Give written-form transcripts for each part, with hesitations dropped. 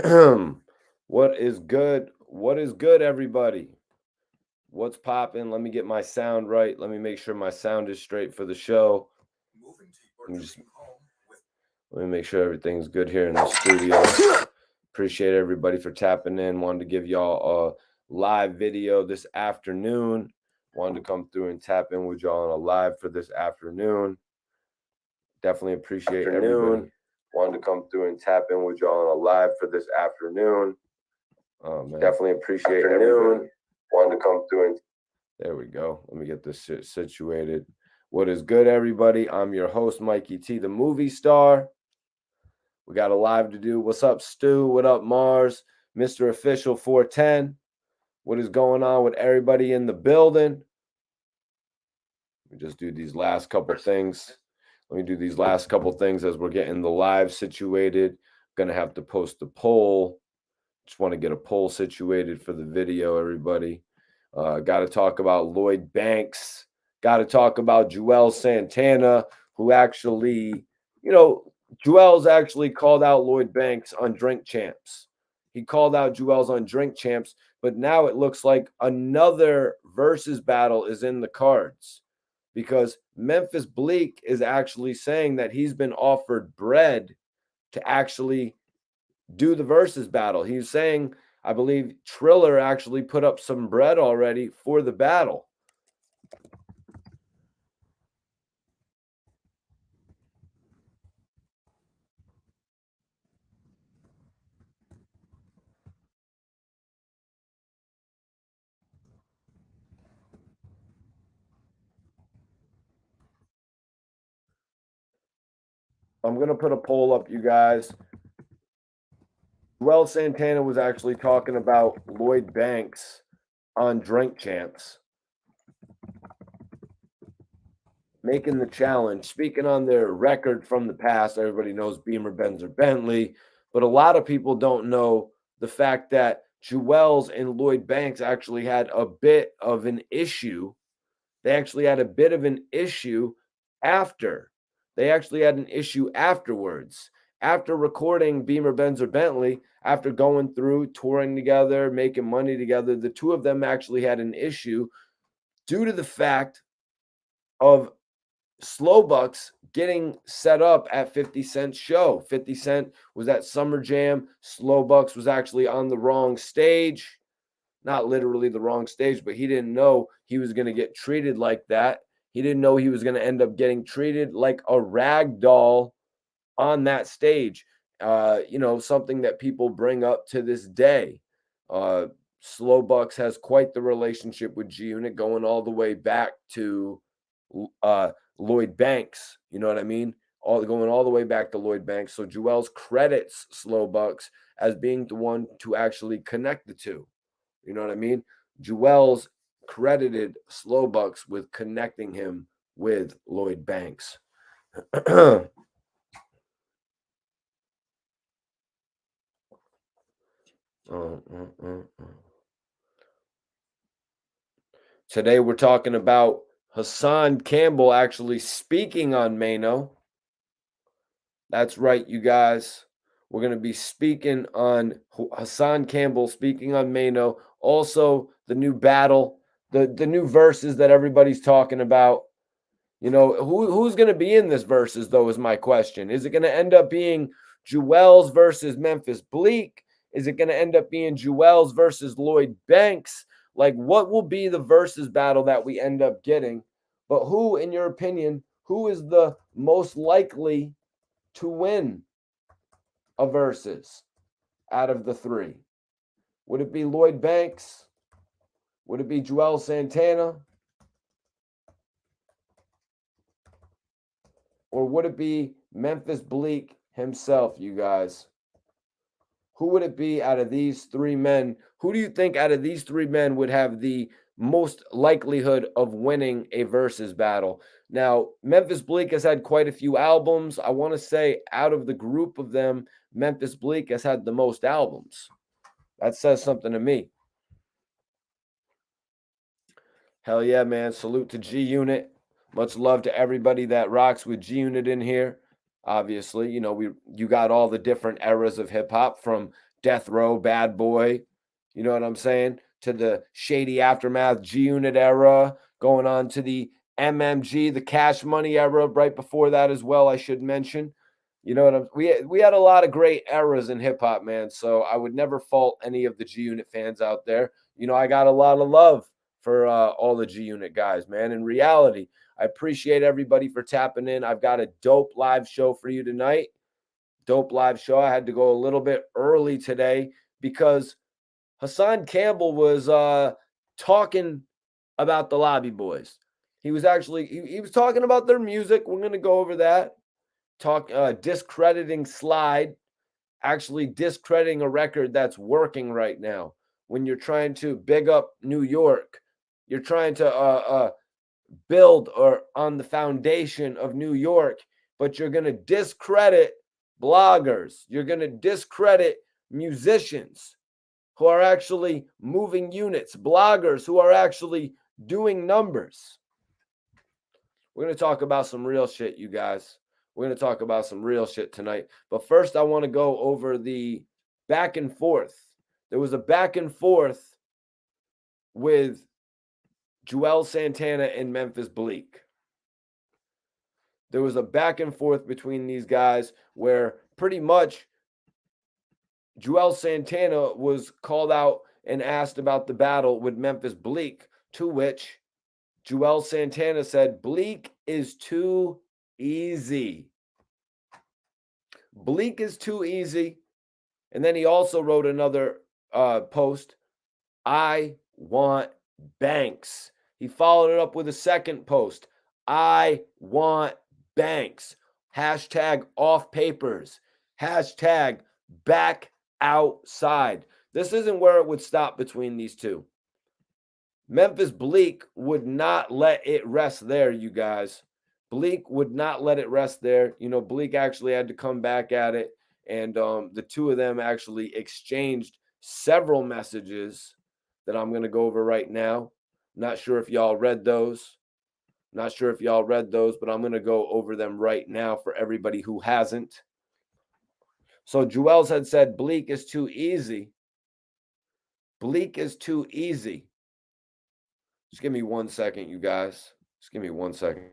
What is good? What is good, everybody? What's popping? Let me get my sound right. Let me make sure my sound is straight for the show. Let me make sure everything's good here in the studio. Appreciate everybody for tapping in. Wanted to give y'all a live video this afternoon. Wanted to come through and tap in with y'all on a live for this afternoon. Definitely appreciate everybody. Wanted to come through and tap in with y'all on a live for this afternoon. Oh man, definitely appreciate everybody. Wanted to come through and there we go. Let me get this shit situated. What is good, everybody? I'm your host, Mikey T, the movie star. We got a live to do. What's up, Stu? What up, Mars? Mr. Official 410. What is going on with everybody in the building? We just do these last couple things. Let me do these last couple things as we're getting the live situated. Gonna have to post a poll. Just want to get a poll situated for the video, everybody. Got to talk about Lloyd Banks. Got to talk about Juelz Santana, who actually, Juelz actually called out Lloyd Banks on Drink Champs. He called out Juelz on Drink Champs, but now it looks like another Verzuz battle is in the cards because Memphis Bleek is actually saying that he's been offered bread to actually do the Verzuz battle. He's saying, I believe Triller actually put up some bread already for the battle. I'm going to put a poll up, you guys. Juelz Santana was actually talking about Lloyd Banks on Drink Champs making the challenge, speaking on their record from the past. Everybody knows Beamer, Benz, or Bentley, but a lot of people don't know the fact that Juelz and Lloyd Banks actually had a bit of an issue. They actually had a bit of an issue after. They actually had an issue afterwards. After recording Beamer, Benz, or Bentley, after going through, touring together, making money together, the two of them actually had an issue due to the fact of Slow Bucks getting set up at 50 Cent's show. 50 Cent was at Summer Jam. Slow Bucks was actually on the wrong stage. Not literally the wrong stage, but he didn't know he was going to get treated like that. He didn't know he was going to end up getting treated like a rag doll on that stage. Something that people bring up to this day. Slow Bucks has quite the relationship with G-Unit, going all the way back to Lloyd Banks. You know what I mean? Going all the way back to Lloyd Banks. So Juelz credits Slow Bucks as being the one to actually connect the two. You know what I mean? Juelz credited Slow Bucks with connecting him with Lloyd Banks. Today we're talking about Hassan Campbell actually speaking on Maino. That's right, you guys. We're going to be speaking on Hassan Campbell speaking on Maino. Also, the new battle, the new verses that everybody's talking about. Who's going to be in this verses, though, is my question. Is it going to end up being Juelz versus Memphis Bleek? Is it going to end up being Juelz versus Lloyd Banks? Like, what will be the versus battle that we end up getting? But who, in your opinion, who is the most likely to win a versus out of the three? Would it be Lloyd Banks? Would it be Juelz Santana? Or would it be Memphis Bleek himself, you guys? Who would it be out of these three men? Who do you think out of these three men would have the most likelihood of winning a versus battle? Now, Memphis Bleek has had quite a few albums. I want to say out of the group of them, Memphis Bleek has had the most albums. That says something to me. Hell yeah, man. Salute to G-Unit. Much love to everybody that rocks with G-Unit in here. Obviously, you got all the different eras of hip-hop from Death Row, Bad Boy, you know what I'm saying? To the Shady Aftermath G-Unit era, going on to the MMG, the Cash Money era right before that as well, I should mention. You know what we had a lot of great eras in hip hop, man. So I would never fault any of the G-Unit fans out there. You know, I got a lot of love for all the G-Unit guys, man. In reality, I appreciate everybody for tapping in. I've got a dope live show for you tonight. Dope live show. I had to go a little bit early today because Hassan Campbell was talking about the Lobby Boys. He was actually he was talking about their music. We're gonna go over that. Talk discrediting Slide, actually discrediting a record that's working right now. When you're trying to big up New York, you're trying to build or on the foundation of New York, but you're gonna discredit bloggers. You're gonna discredit musicians who are actually moving units, bloggers who are actually doing numbers. We're going to talk about some real shit, you guys. We're going to talk about some real shit tonight. But first, I want to go over the back and forth. There was a back and forth with Juelz Santana and Memphis Bleek. There was a back and forth between these guys where pretty much Juelz Santana was called out and asked about the battle with Memphis Bleek, to which Juelz Santana said, Bleek is too easy. Bleek is too easy. And then he also wrote another post, I want Banks. He followed it up with a second post, I want Banks. Hashtag off papers. Hashtag back outside. This isn't where it would stop between these two. Memphis Bleek would not let it rest there, you guys. Bleek would not let it rest there. You know, Bleek actually had to come back at it, and the two of them actually exchanged several messages that I'm going to go over right now. Not sure if y'all read those. Not sure if y'all read those, but I'm going to go over them right now for everybody who hasn't. So Juelz had said, Bleek is too easy. Bleek is too easy. Just give me 1 second, you guys. Just give me 1 second.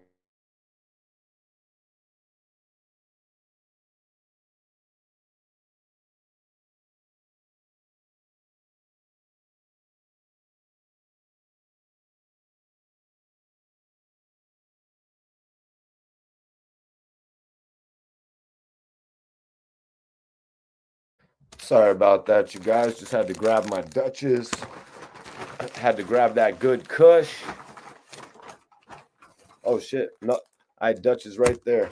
Sorry about that, you guys. Just had to grab my Dutches. Had to grab that good Kush. Oh, shit. No, I had Dutches right there.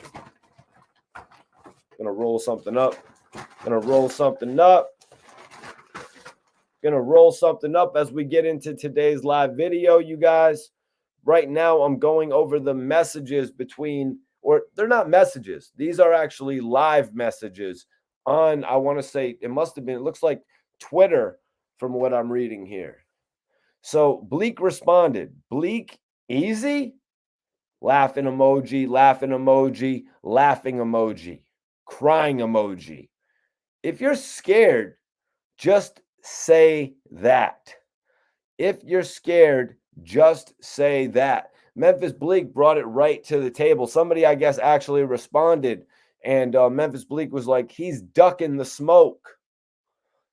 Gonna roll something up. Gonna roll something up as we get into today's live video, you guys. Right now, I'm going over the messages between, or they're not messages. These are actually live messages on, I want to say, it must have been, it looks like Twitter from what I'm reading here. So Bleek responded, Bleek, easy? Laughing emoji, laughing emoji, laughing emoji, crying emoji. If you're scared, just say that. If you're scared, just say that. Memphis Bleek brought it right to the table. Somebody, I guess, actually responded, and Memphis Bleek was like, he's ducking the smoke.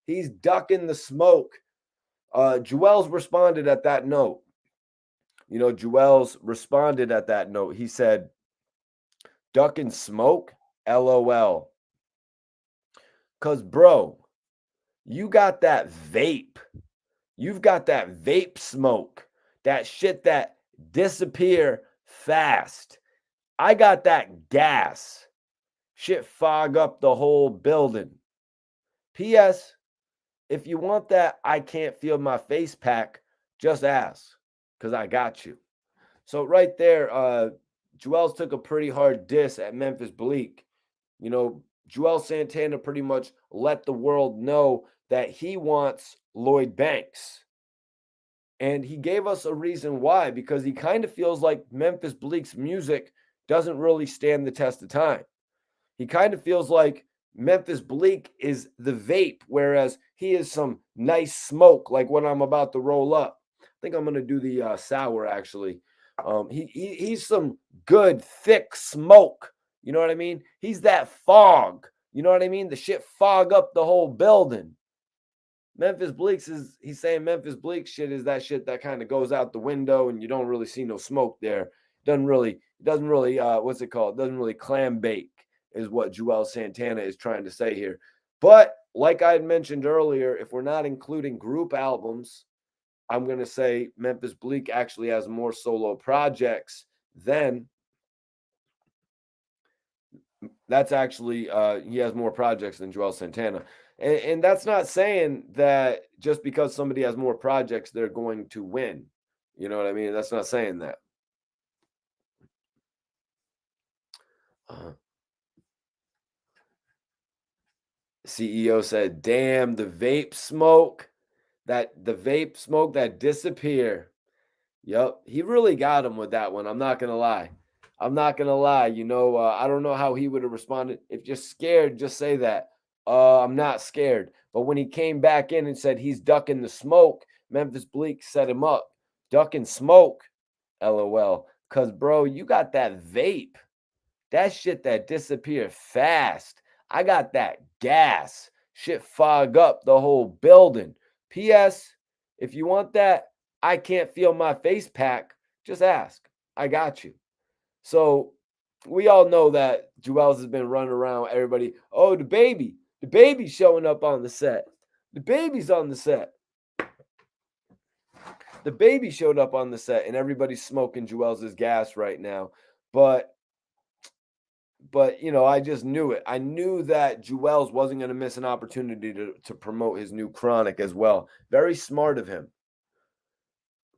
He's ducking the smoke. Juelz responded at that note. You know, Juelz responded at that note. He said, ducking smoke? LOL. Because, bro, you got that vape. You've got that vape smoke. That shit that disappear fast. I got that gas. Shit fog up the whole building. P.S. If you want that I can't feel my face pack, just ask, because I got you. So right there, Juelz took a pretty hard diss at Memphis Bleek. You know, Juelz Santana pretty much let the world know that he wants Lloyd Banks. And he gave us a reason why, because he kind of feels like Memphis Bleek's music doesn't really stand the test of time. He kind of feels like Memphis Bleek is the vape, whereas he is some nice smoke, like what I'm about to roll up. I think I'm gonna do the sour actually. He's some good thick smoke. You know what I mean? He's that fog. You know what I mean? The shit fog up the whole building. Memphis Bleek's he's saying Memphis Bleek shit is that shit that kind of goes out the window and you don't really see no smoke there. Doesn't really what's it called? Doesn't really clam bake is what Juelz Santana is trying to say here. But like I had mentioned earlier, if we're not including group albums, I'm gonna say Memphis Bleek actually has more solo projects than that's actually he has more projects than Juelz Santana. And that's not saying that just because somebody has more projects, they're going to win. You know what I mean? That's not saying that. CEO said, damn, the vape smoke that disappear. Yep, he really got him with that one. I'm not gonna lie. You know, I don't know how he would have responded. If you're scared, just say that. I'm not scared. But when he came back in and said he's ducking the smoke, Memphis Bleek set him up. Ducking smoke, LOL. Cause bro, you got that vape. That shit that disappear fast. I got that gas. Shit fog up the whole building. P.S. If you want that, I can't feel my face pack. Just ask. I got you. So we all know that Juelz has been running around everybody. Oh, the baby's showing up on the set. The baby's on the set. The baby showed up on the set, and everybody's smoking Juelz's gas right now. But you know, I just knew it. I knew that Juelz wasn't going to miss an opportunity to promote his new Chronic as well. Very smart of him.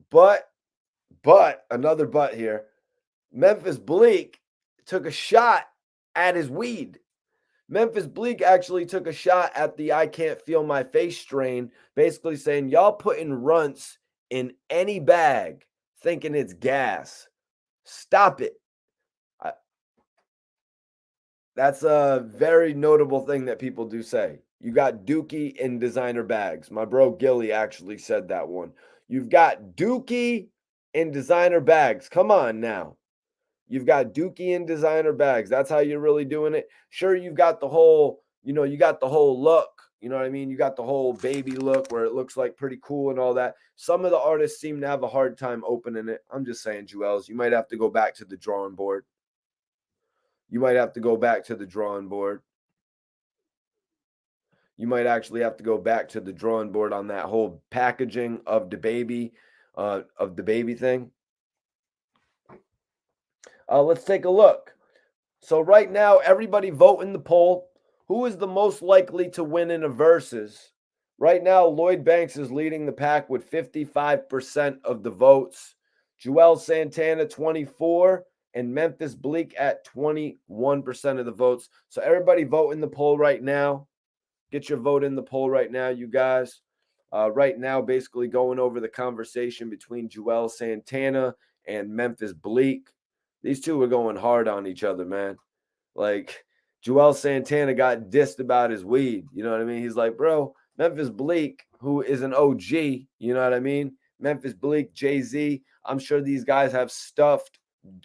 But another but here. Memphis Bleek took a shot at his weed. Memphis Bleek actually took a shot at the I can't feel my face strain, basically saying, y'all putting runts in any bag thinking it's gas. Stop it. That's a very notable thing that people do say. You got Dookie in designer bags. My bro Gilly actually said that one. You've got Dookie in designer bags. Come on now. You've got Dookie in designer bags. That's how you're really doing it. Sure, you've got the whole, you got the whole look. You know what I mean? You got the whole baby look where it looks like pretty cool and all that. Some of the artists seem to have a hard time opening it. I'm just saying, Juelz, you might have to go back to the drawing board. You might have to go back to the drawing board. You might actually have to go back to the drawing board on that whole packaging of the baby thing. Let's take a look. So right now, everybody vote in the poll. Who is the most likely to win in a Verzuz? Right now, Lloyd Banks is leading the pack with 55% of the votes. Juelz Santana, 24%, and Memphis Bleek at 21% of the votes. So everybody vote in the poll right now. Get your vote in the poll right now, you guys. Right now, basically going over the conversation between Juelz Santana and Memphis Bleek. These two are going hard on each other, man. Like, Juelz Santana got dissed about his weed. You know what I mean? He's like, bro, Memphis Bleek, who is an OG, you know what I mean? Memphis Bleek, Jay-Z, I'm sure these guys have stuffed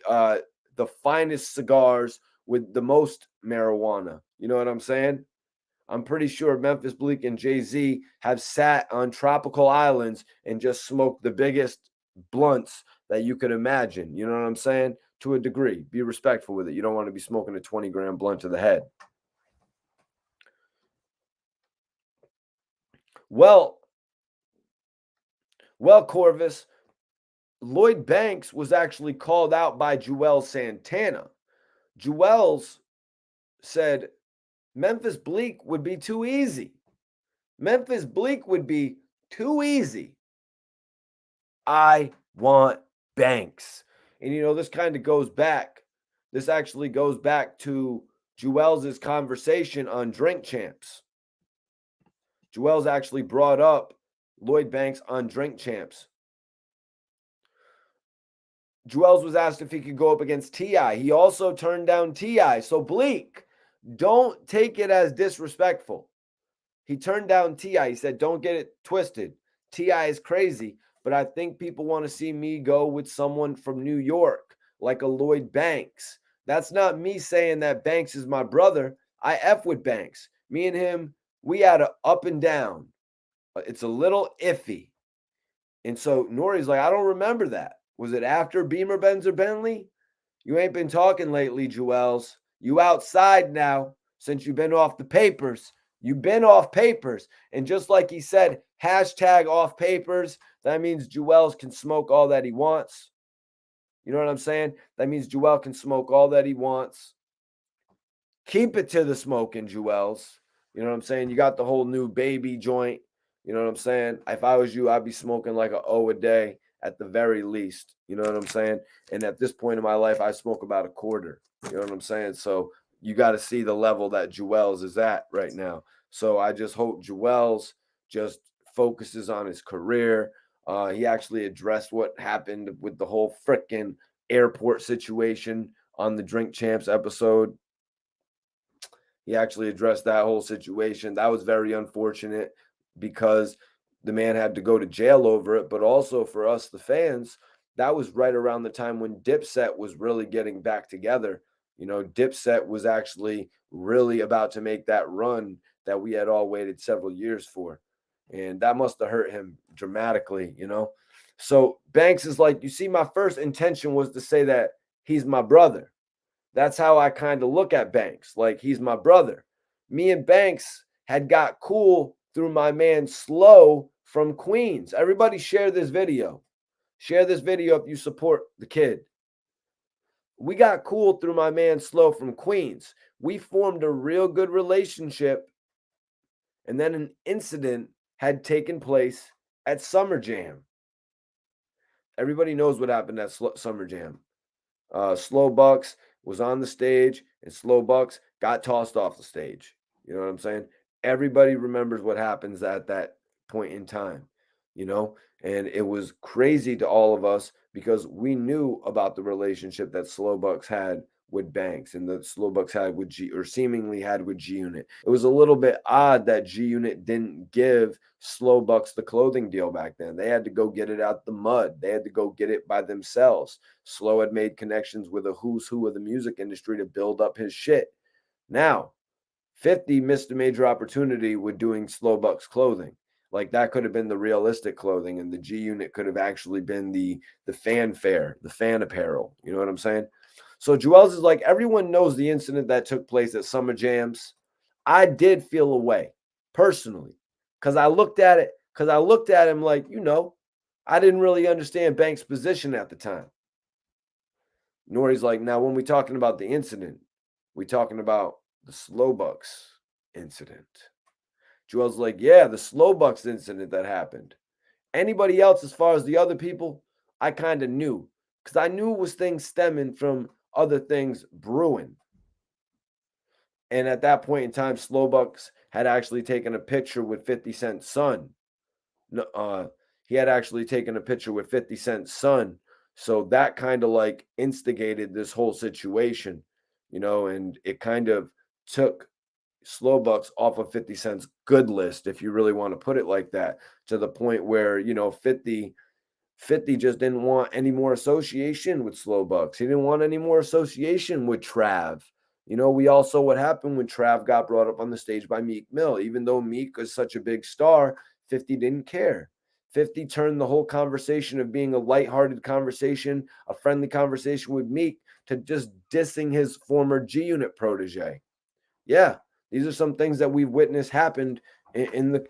the finest cigars with the most marijuana. You know what I'm saying? I'm pretty sure Memphis Bleek and Jay-Z have sat on tropical islands and just smoked the biggest blunts that you could imagine. You know what I'm saying? To a degree. Be respectful with it. You don't want to be smoking a 20-gram blunt to the head. Well, Corvus, Lloyd Banks was actually called out by Juelz Santana. Juelz said Memphis Bleek would be too easy. Memphis Bleek would be too easy. I want Banks. And this kind of goes back. This actually goes back to Juelz's conversation on Drink Champs. Juelz actually brought up Lloyd Banks on Drink Champs. Juelz was asked if he could go up against T.I. He also turned down T.I. So Bleek, Don't take it as disrespectful. He turned down T.I. He said, don't get it twisted. T.I. is crazy, but I think people want to see me go with someone from New York, like a Lloyd Banks. That's not me saying that Banks is my brother. I F with Banks. Me and him, we had a up and down. It's a little iffy. And so Nori's like, I don't remember that. Was it after Beamer, Benz, or Bentley? You ain't been talking lately, Juelz. You outside now since you've been off the papers. You've been off papers. And just like he said, hashtag off papers, that means Juelz can smoke all that he wants. You know what I'm saying? That means Juelz can smoke all that he wants. Keep it to the smoking, Juelz. You know what I'm saying? You got the whole new baby joint. You know what I'm saying? If I was you, I'd be smoking like a O a day at the very least. You know what I'm saying? And at this point in my life, I smoke about a quarter. You know what I'm saying? So you got to see the level that Juelz is at right now. So I just hope Juelz just focuses on his career. He actually addressed what happened with the whole frickin' airport situation on the Drink Champs episode. He actually addressed that whole situation. That was very unfortunate because the man had to go to jail over it. But also for us, the fans, that was right around the time when Dipset was really getting back together. You know, Dipset was actually really about to make that run that we had all waited several years for. And that must have hurt him dramatically, you know. So Banks is like, you see, my first intention was to say that he's my brother. That's how I kind of look at Banks. Like, he's my brother. Me and Banks had got cool through my man Slow from Queens. Everybody share this video. Share this video if you support the kid. We got cool through my man Slow from Queens. We formed a real good relationship. And then an incident had taken place at Summer Jam. Everybody knows what happened at Summer Jam. Slow Bucks was on the stage and Slow Bucks got tossed off the stage. You know what I'm saying? Everybody remembers what happens at that point in time, you know? And it was crazy to all of us because we knew about the relationship that Slow Bucks had with Banks and the Slow Bucks had with seemingly had with G-Unit. It was a little bit odd that G-Unit didn't give Slow Bucks the clothing deal back then. They had to go get it out the mud. They had to go get it by themselves. Slow had made connections with a who's who of the music industry to build up his shit. Now, 50 missed a major opportunity with doing Slow Bucks clothing. Like, that could have been the realistic clothing, and the G-Unit could have actually been the fanfare, the fan apparel. You know what I'm saying? So Juelz is like, everyone knows the incident that took place at Summer Jams. I did feel away personally because I looked at him like, you know, I didn't really understand Banks' position at the time. Nori's like, now when we talking about the incident, we talking about the Slow Bucks incident. Juelz like, yeah, the Slow Bucks incident that happened. Anybody else, as far as the other people, I kind of knew because I knew it was things stemming from other things brewing. And at that point in time, Slow Bucks had actually taken a picture with 50 Cent's son. He had actually taken a picture with 50 Cent's son. So that kind of like instigated this whole situation, you know, and it kind of took Slow Bucks off of 50 Cent's good list, if you really want to put it like that, to the point where, you know, 50 just didn't want any more association with Slow Bucks. He didn't want any more association with Trav. You know, we all saw what happened when Trav got brought up on the stage by Meek Mill. Even though Meek is such a big star, 50 didn't care. 50 turned the whole conversation of being a lighthearted conversation, a friendly conversation with Meek, to just dissing his former G-Unit protege. Yeah, these are some things that we've witnessed happened in the,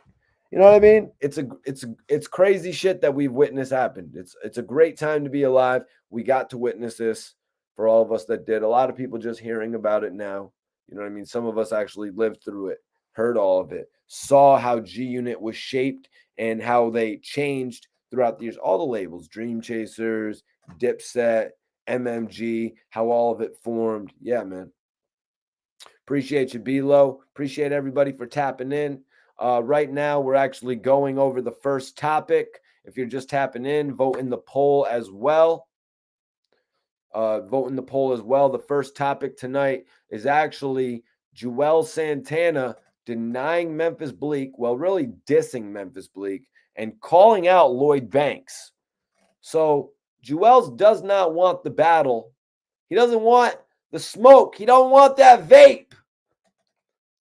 you know what I mean? It's crazy shit that we've witnessed happen. It's a great time to be alive. We got to witness this for all of us that did. A lot of people just hearing about it now. You know what I mean? Some of us actually lived through it, heard all of it, saw how G-Unit was shaped and how they changed throughout the years. All the labels, Dream Chasers, Dipset, MMG, how all of it formed. Yeah, man. Appreciate you, B-Lo. Appreciate everybody for tapping in. Right now, we're actually going over the first topic. If you're just tapping in, vote in the poll as well. Vote in the poll as well. The first topic tonight is actually Juelz Santana denying Memphis Bleek, well, really dissing Memphis Bleek and calling out Lloyd Banks. So Juelz does not want the battle. He doesn't want the smoke. He don't want that vape.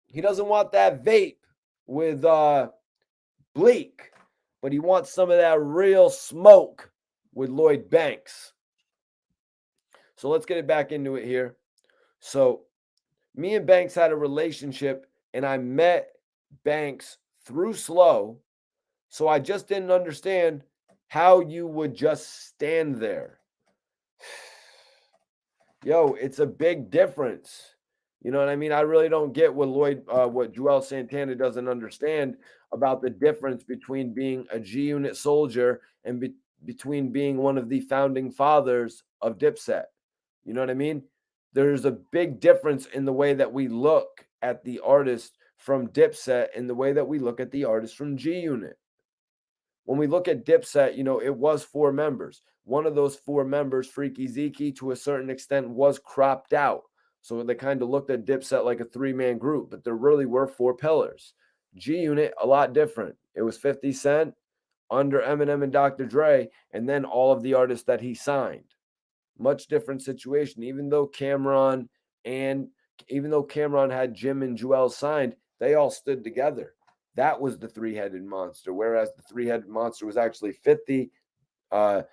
He doesn't want that vape with Bleek, but he wants some of that real smoke with Lloyd Banks. So let's get it back into it here. So me and Banks had a relationship, and I met Banks through Slow. So I just didn't understand how you would just stand there. Yo, it's a big difference. You know what I mean? I really don't get what what Juelz Santana doesn't understand about the difference between being a G-Unit soldier and between being one of the founding fathers of Dipset. You know what I mean? There's a big difference in the way that we look at the artist from Dipset and the way that we look at the artist from G-Unit. When we look at Dipset, you know, it was 4 members. One of those 4 members, Freaky Zeke, to a certain extent was cropped out. So they kind of looked at Dipset like a 3-man group, but there really were 4 pillars. G-Unit, a lot different. It was 50 Cent, under Eminem and Dr. Dre, and then all of the artists that he signed. Much different situation. Even though Cameron had Jim and Juelz signed, they all stood together. That was the 3-headed monster, whereas the 3-headed monster was actually 50, Eminem,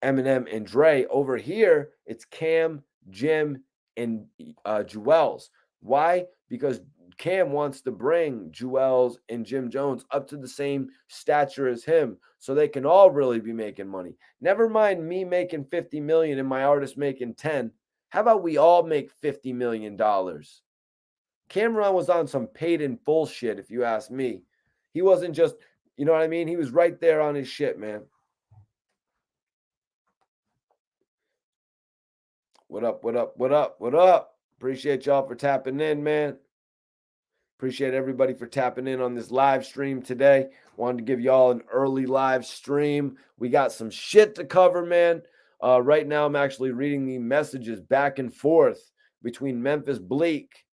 and Dre. Over here, it's Cam, Jim, and Juelz. Why? Because Cam wants to bring Juelz and Jim Jones up to the same stature as him so they can all really be making money. Never mind me making 50 million and my artist making 10. How about we all make $50 million? Cameron was on some paid in full shit, if you ask me. He wasn't just, you know what I mean? He was right there on his shit, man. What up, what up, what up, what up? Appreciate y'all for tapping in, man. Appreciate everybody for tapping in on this live stream today. Wanted to give y'all an early live stream. We got some shit to cover, man. Right now, I'm actually reading the messages back and forth between Memphis Bleek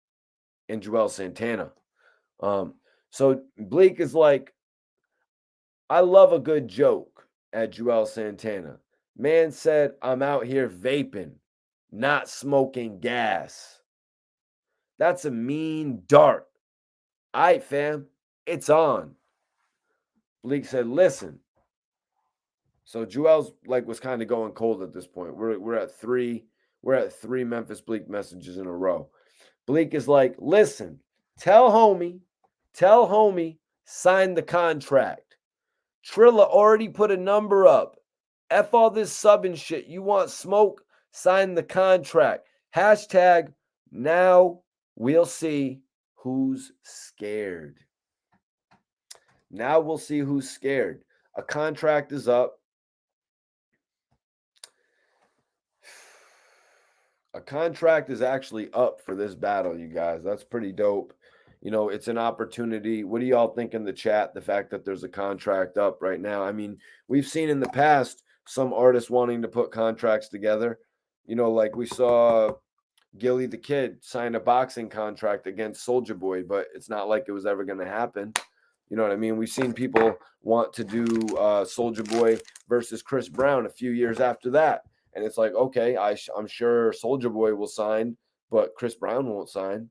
and Juelz Santana. So Bleek is like, I love a good joke at Juelz Santana. Man said, I'm out here vaping, not smoking gas. That's a mean dart. All right, fam, it's on. Bleek said, listen. So Juelz was kind of going cold at this point. We're at 3 Memphis Bleek messages in a row. Bleek is like, listen, tell homie, sign the contract. Trilla already put a number up. F all this subbing shit. You want smoke? Sign the contract. Hashtag now we'll see who's scared. Now we'll see who's scared. A contract is up. A contract is actually up for this battle, you guys. That's pretty dope. You know, it's an opportunity. What do y'all think in the chat? The fact that there's a contract up right now. I mean, we've seen in the past some artists wanting to put contracts together. You know, like we saw Gilly the Kid sign a boxing contract against Soulja Boy, but it's not like it was ever going to happen. You know what I mean? We've seen people want to do Soulja Boy versus Chris Brown a few years after that. And it's like, okay, I'm sure Soulja Boy will sign, but Chris Brown won't sign.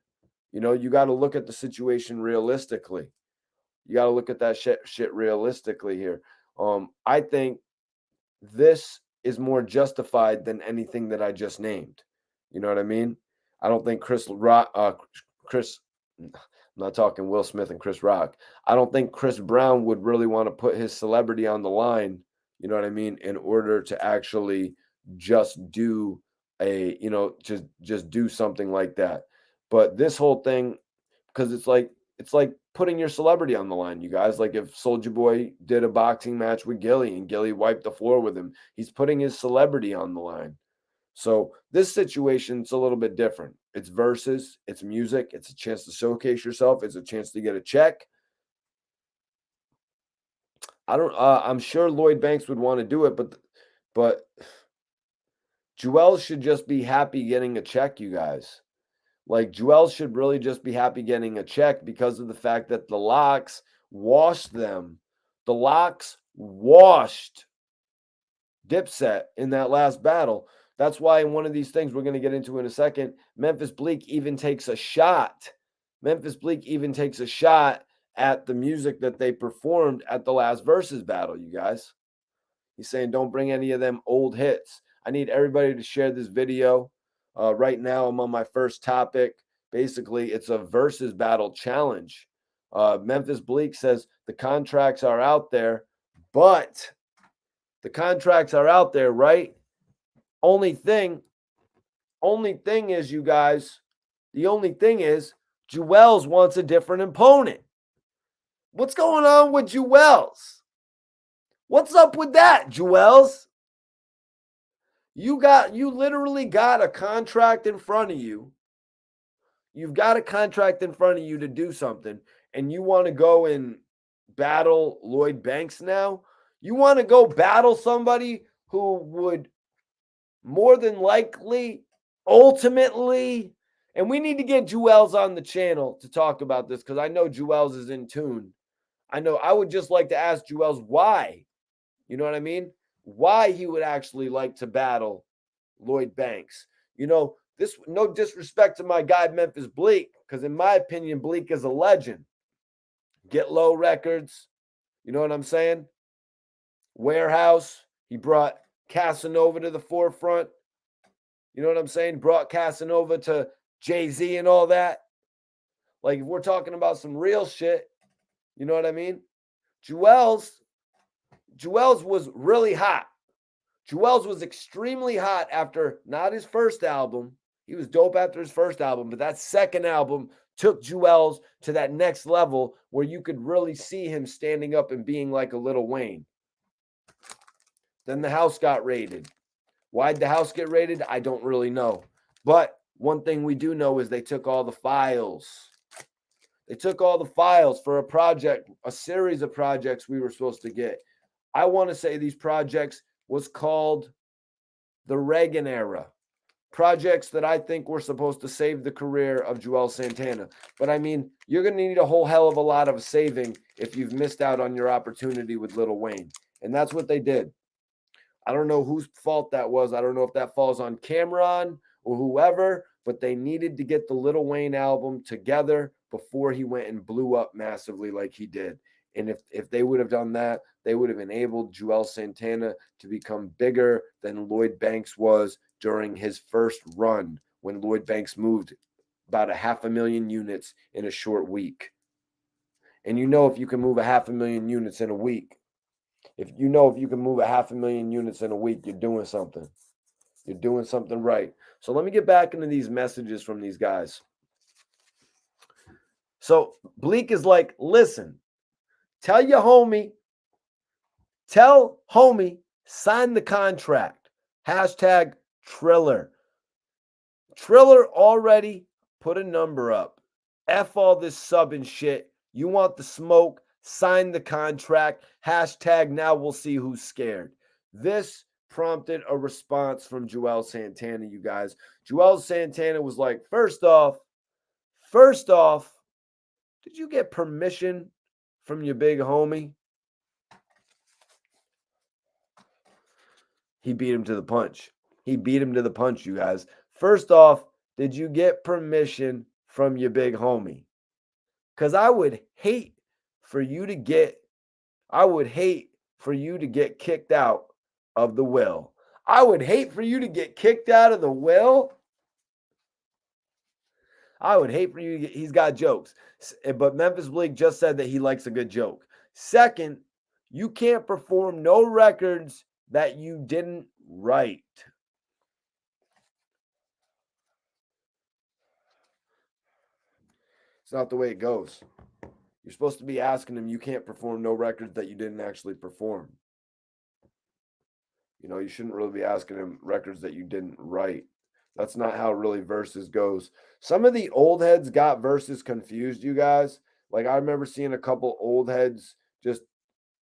You know, you got to look at the situation realistically. You got to look at that shit realistically here. I think this is more justified than anything that I just named. You know what I mean? I don't think I'm not talking Will Smith and Chris Rock. I don't think Chris Brown would really want to put his celebrity on the line, you know what I mean, in order to actually just do just do something like that. But this whole thing, because it's like putting your celebrity on the line, you guys. Like if Soulja Boy did a boxing match with Gilly and Gilly wiped the floor with him, he's putting his celebrity on the line. So this situation's a little bit different. It's versus, it's music, it's a chance to showcase yourself, it's a chance to get a check. I'm sure Lloyd Banks would want to do it, but Juelz should just be happy getting a check, you guys. Like, Juelz should really just be happy getting a check because of the fact that the Locks washed them. The Locks washed Dipset in that last battle. That's why in one of these things we're going to get into in a second, Memphis Bleek even takes a shot. Memphis Bleek even takes a shot at the music that they performed at the last Verzuz battle, you guys. He's saying, don't bring any of them old hits. I need everybody to share this video. Right now, I'm on my first topic. Basically, it's a Verzuz battle challenge. Memphis Bleek says the contracts are out there, but the contracts are out there, right? Only thing is, you guys, the only thing is, Juelz wants a different opponent. What's going on with Juelz? What's up with that, Juelz? You literally got a contract in front of you. You've got a contract in front of you to do something, and you want to go and battle Lloyd Banks now? You want to go battle somebody who would more than likely, ultimately, and we need to get Juelz on the channel to talk about this because I know Juelz is in tune. I would just like to ask Juelz why. You know what I mean? Why he would actually like to battle Lloyd Banks. This, no disrespect to my guy Memphis Bleek, because in my opinion, Bleek is a legend. Get Low Records, you know what I'm saying? Warehouse, he brought Casanova to the forefront. You know what I'm saying? Brought Casanova to Jay-Z and all that. Like, if we're talking about some real shit, you know what I mean? Juelz was really hot. Juelz was extremely hot after not his first album. He was dope after his first album, but that second album took Juelz to that next level where you could really see him standing up and being like a Lil Wayne. Then the house got raided. Why'd the house get raided? I don't really know. But one thing we do know is they took all the files. They took all the files for a series of projects we were supposed to get. I want to say these projects was called the Reagan era. Projects that I think were supposed to save the career of Juelz Santana. But I mean, you're going to need a whole hell of a lot of saving if you've missed out on your opportunity with Lil Wayne. And that's what they did. I don't know whose fault that was. I don't know if that falls on Cameron or whoever, but they needed to get the Lil Wayne album together before he went and blew up massively like he did. And if they would have done that, they would have enabled Juelz Santana to become bigger than Lloyd Banks was during his first run when Lloyd Banks moved about 500,000 units in a short week. And if you can move 500,000 units in a week, if you can move 500,000 units in a week, you're doing something. You're doing something right. So let me get back into these messages from these guys. So Bleek is like, listen, tell homie, sign the contract. #Triller. Triller already put a number up. F all this sub and shit. You want the smoke? Sign the contract. #now we'll see who's scared. This prompted a response from Juelz Santana, you guys. Juelz Santana was like, first off, did you get permission from your big homie? He beat him to the punch. You guys. First off, did you get permission from your big homie? Because I would hate for you to get kicked out of the will. I would hate for you to get kicked out of the will. I would hate for you to get, he's got jokes. But Memphis Bleek just said that he likes a good joke. Second, you can't perform no records that you didn't write. It's not the way it goes. You're supposed to be asking him, you can't perform no records that you didn't actually perform. You shouldn't really be asking him records that you didn't write. That's not how really Verzuz goes. Some of the old heads got Verzuz confused, you guys. Like, I remember seeing a couple old heads just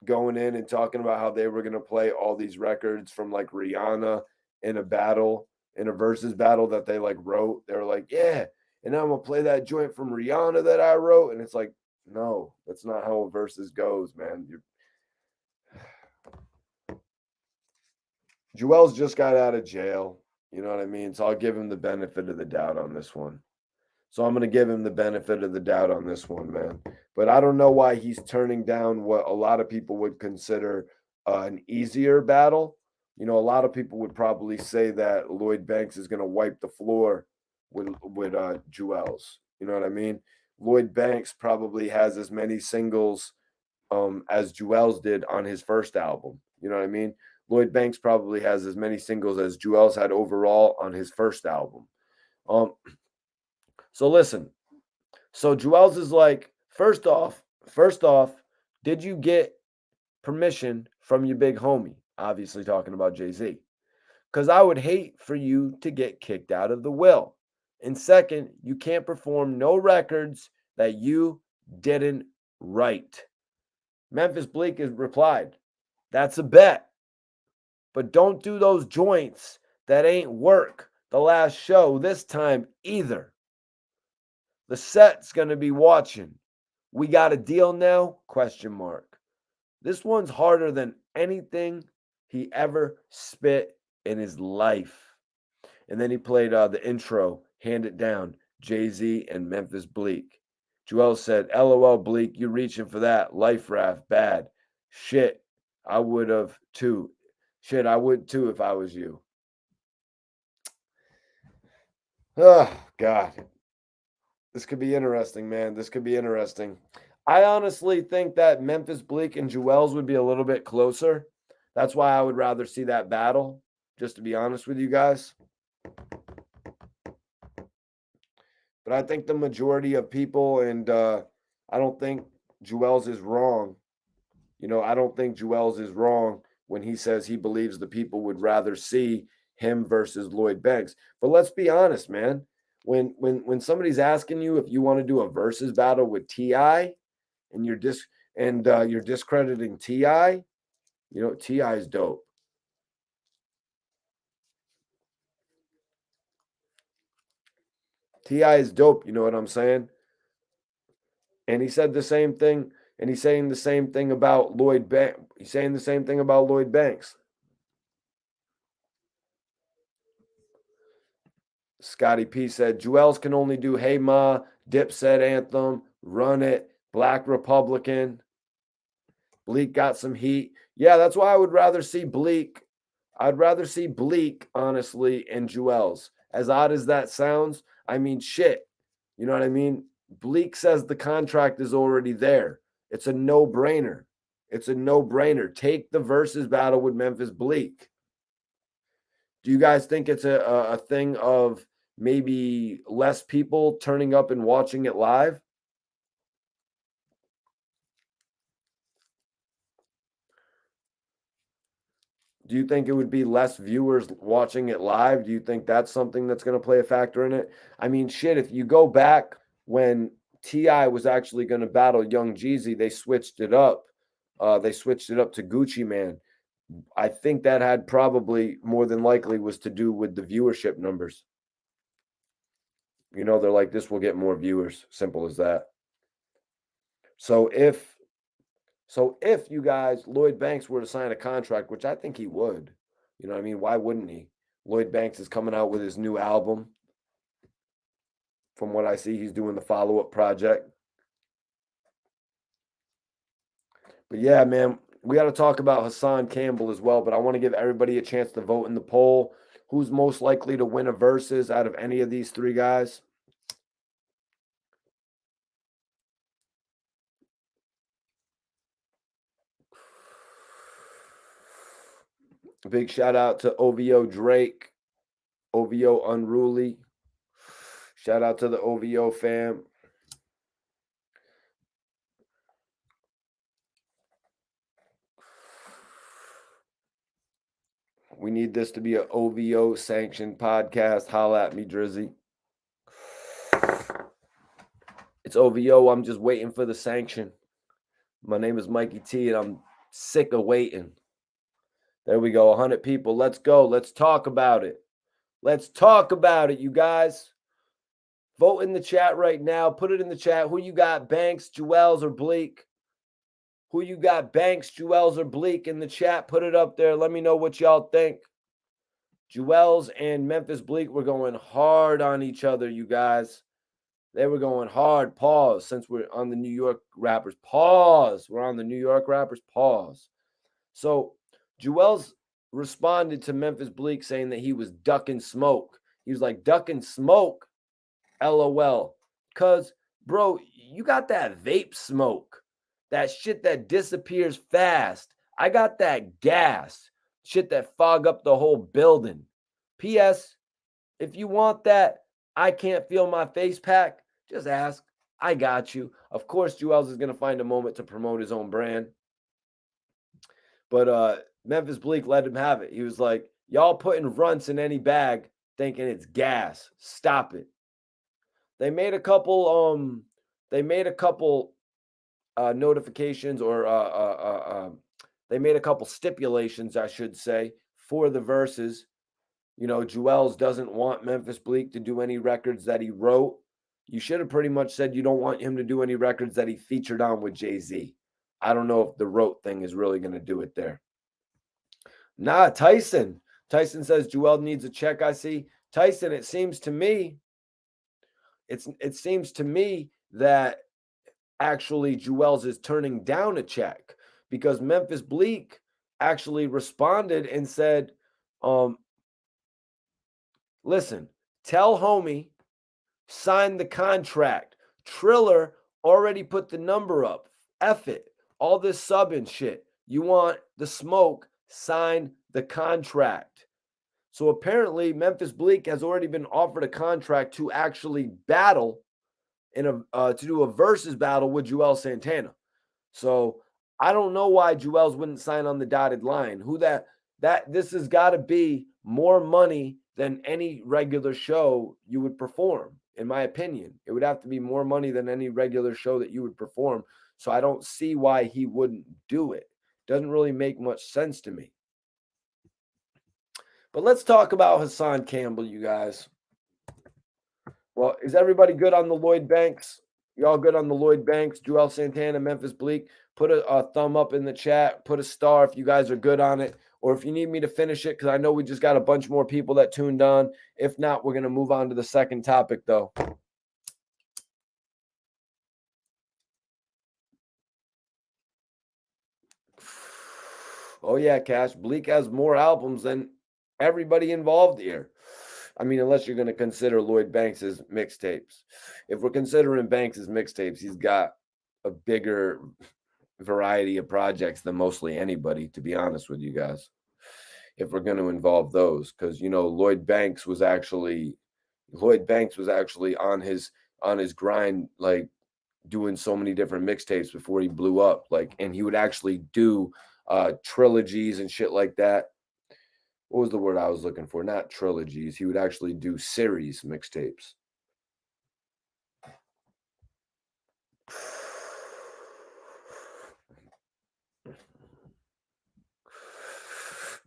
going in and talking about how they were going to play all these records from like Rihanna in a Verzuz battle that they like wrote. They were like, yeah. and I'm gonna play that joint from Rihanna that I wrote, and it's like, no, that's not how a versus goes, man. Juelz just got out of jail. You know what I mean? So I'll give him the benefit of the doubt on this one. So I'm going to give him the benefit of the doubt on this one, man. But I don't know why he's turning down what a lot of people would consider an easier battle. You know, a lot of people would probably say that Lloyd Banks is going to wipe the floor with Juelz. You know what I mean? Lloyd Banks probably has as many singles as Juelz did on his first album. You know what I mean? Lloyd Banks probably has as many singles as Juelz had overall on his first album. So listen. So Juelz is like, first off, did you get permission from your big homie? Obviously talking about Jay-Z. Because I would hate for you to get kicked out of the will. And second, you can't perform no records that you didn't write. Memphis Bleek has replied, that's a bet. But don't do those joints that ain't work the last show this time either. The set's going to be watching. We got a deal now? Question mark. This one's harder than anything he ever spit in his life. And then he played the intro, Hand It Down, Jay-Z and Memphis Bleek. Juelz said, LOL, Bleek, you reaching for that. Life raft, bad. Shit, I would have too. Shit, I would too if I was you. Oh, God. This could be interesting, man. This could be interesting. I honestly think that Memphis Bleek and Juelz would be a little bit closer. That's why I would rather see that battle, just to be honest with you guys. But I think the majority of people, and I don't think Juelz is wrong. You know, I don't think Juelz is wrong when he says he believes the people would rather see him versus Lloyd Banks. But let's be honest, man. When somebody's asking you if you want to do a versus battle with T.I. and you're discrediting T.I., you know, T.I. is dope. T.I. is dope, you know what I'm saying? And he said the same thing, and he's saying the same thing about Lloyd Banks. He's saying the same thing about Lloyd Banks. Scotty P said, Juelz can only do Hey Ma, Dipset Anthem, Run It, Black Republican. Bleek got some heat. Yeah, that's why I would rather see Bleek. I'd rather see Bleek, honestly, and Juelz. As odd as that sounds, I mean, shit. You know what I mean? Bleek says the contract is already there. It's a no-brainer. It's a no-brainer. Take the versus battle with Memphis Bleek. Do you guys think it's a thing of maybe less people turning up and watching it live? Do you think it would be less viewers watching it live? Do you think that's something that's going to play a factor in it? I mean, shit, if you go back when T.I. was actually going to battle Young Jeezy, they switched it up. They switched it up to Gucci Man. I think that had probably more than likely was to do with the viewership numbers. You know, they're like, this will get more viewers. Simple as that. So if you guys, Lloyd Banks were to sign a contract, which I think he would, you know what I mean? Why wouldn't he? Lloyd Banks is coming out with his new album. From what I see, he's doing the follow-up project. But yeah, man, we got to talk about Hassan Campbell as well, but I want to give everybody a chance to vote in the poll. Who's most likely to win a versus out of any of these three guys? Big shout out to OVO Drake, OVO Unruly. Shout out to the OVO fam. We need this to be an OVO sanctioned podcast. Holla at me, Drizzy. It's OVO. I'm just waiting for the sanction. My name is Mikey T, and I'm sick of waiting. There we go. 100 people. Let's go. Let's talk about it. Let's talk about it, you guys. Vote in the chat right now. Put it in the chat. Who you got, Banks, Juelz, or Bleek? Who you got, Banks, Juelz, or Bleek in the chat? Put it up there. Let me know what y'all think. Juelz and Memphis Bleek were going hard on each other, you guys. They were going hard. Pause. Since we're on the New York rappers. Pause. We're on the New York rappers. Pause. So Juelz responded to Memphis Bleek saying that he was ducking smoke. He was like, ducking smoke? LOL. Because, bro, you got that vape smoke. That shit that disappears fast. I got that gas. Shit that fog up the whole building. P.S. If you want that, I can't feel my face pack. Just ask. I got you. Of course, Juelz is going to find a moment to promote his own brand. But Memphis Bleek let him have it. He was like, y'all putting runts in any bag thinking it's gas. Stop it. They made a couple notifications or they made a couple stipulations, I should say, for the verses. You know, Juelz doesn't want Memphis Bleek to do any records that he wrote. You should have pretty much said you don't want him to do any records that he featured on with Jay-Z. I don't know if the wrote thing is really going to do it there. Nah, Tyson. Tyson says Juelz needs a check, I see. Tyson, it seems to me that actually Juelz is turning down a check because Memphis Bleek actually responded and said, listen, tell homie, sign the contract. Triller already put the number up. F it. All this sub and shit. You want the smoke, sign the contract. So apparently Memphis Bleek has already been offered a contract to actually battle to do a versus battle with Juelz Santana. So I don't know why Juelz wouldn't sign on the dotted line. This has got to be more money than any regular show you would perform, in my opinion. It would have to be more money than any regular show that you would perform. So I don't see why he wouldn't do it. Doesn't really make much sense to me. But let's talk about Hassan Campbell, you guys. Well, is everybody good on the Lloyd Banks? Y'all good on the Lloyd Banks, Juelz Santana, Memphis Bleek? Put a thumb up in the chat. Put a star if you guys are good on it. Or if you need me to finish it, because I know we just got a bunch more people that tuned on. If not, we're going to move on to the second topic, though. Oh, yeah, Cash. Bleek has more albums than everybody involved here. I mean, unless you're going to consider Lloyd Banks' mixtapes. If we're considering Banks' mixtapes, he's got a bigger variety of projects than mostly anybody, to be honest with you guys. If we're going to involve those, because, you know, Lloyd Banks was actually on his grind, like doing so many different mixtapes before he blew up, like, and he would actually do trilogies and shit like that. What was the word I was looking for? Not trilogies. He would actually do series mixtapes.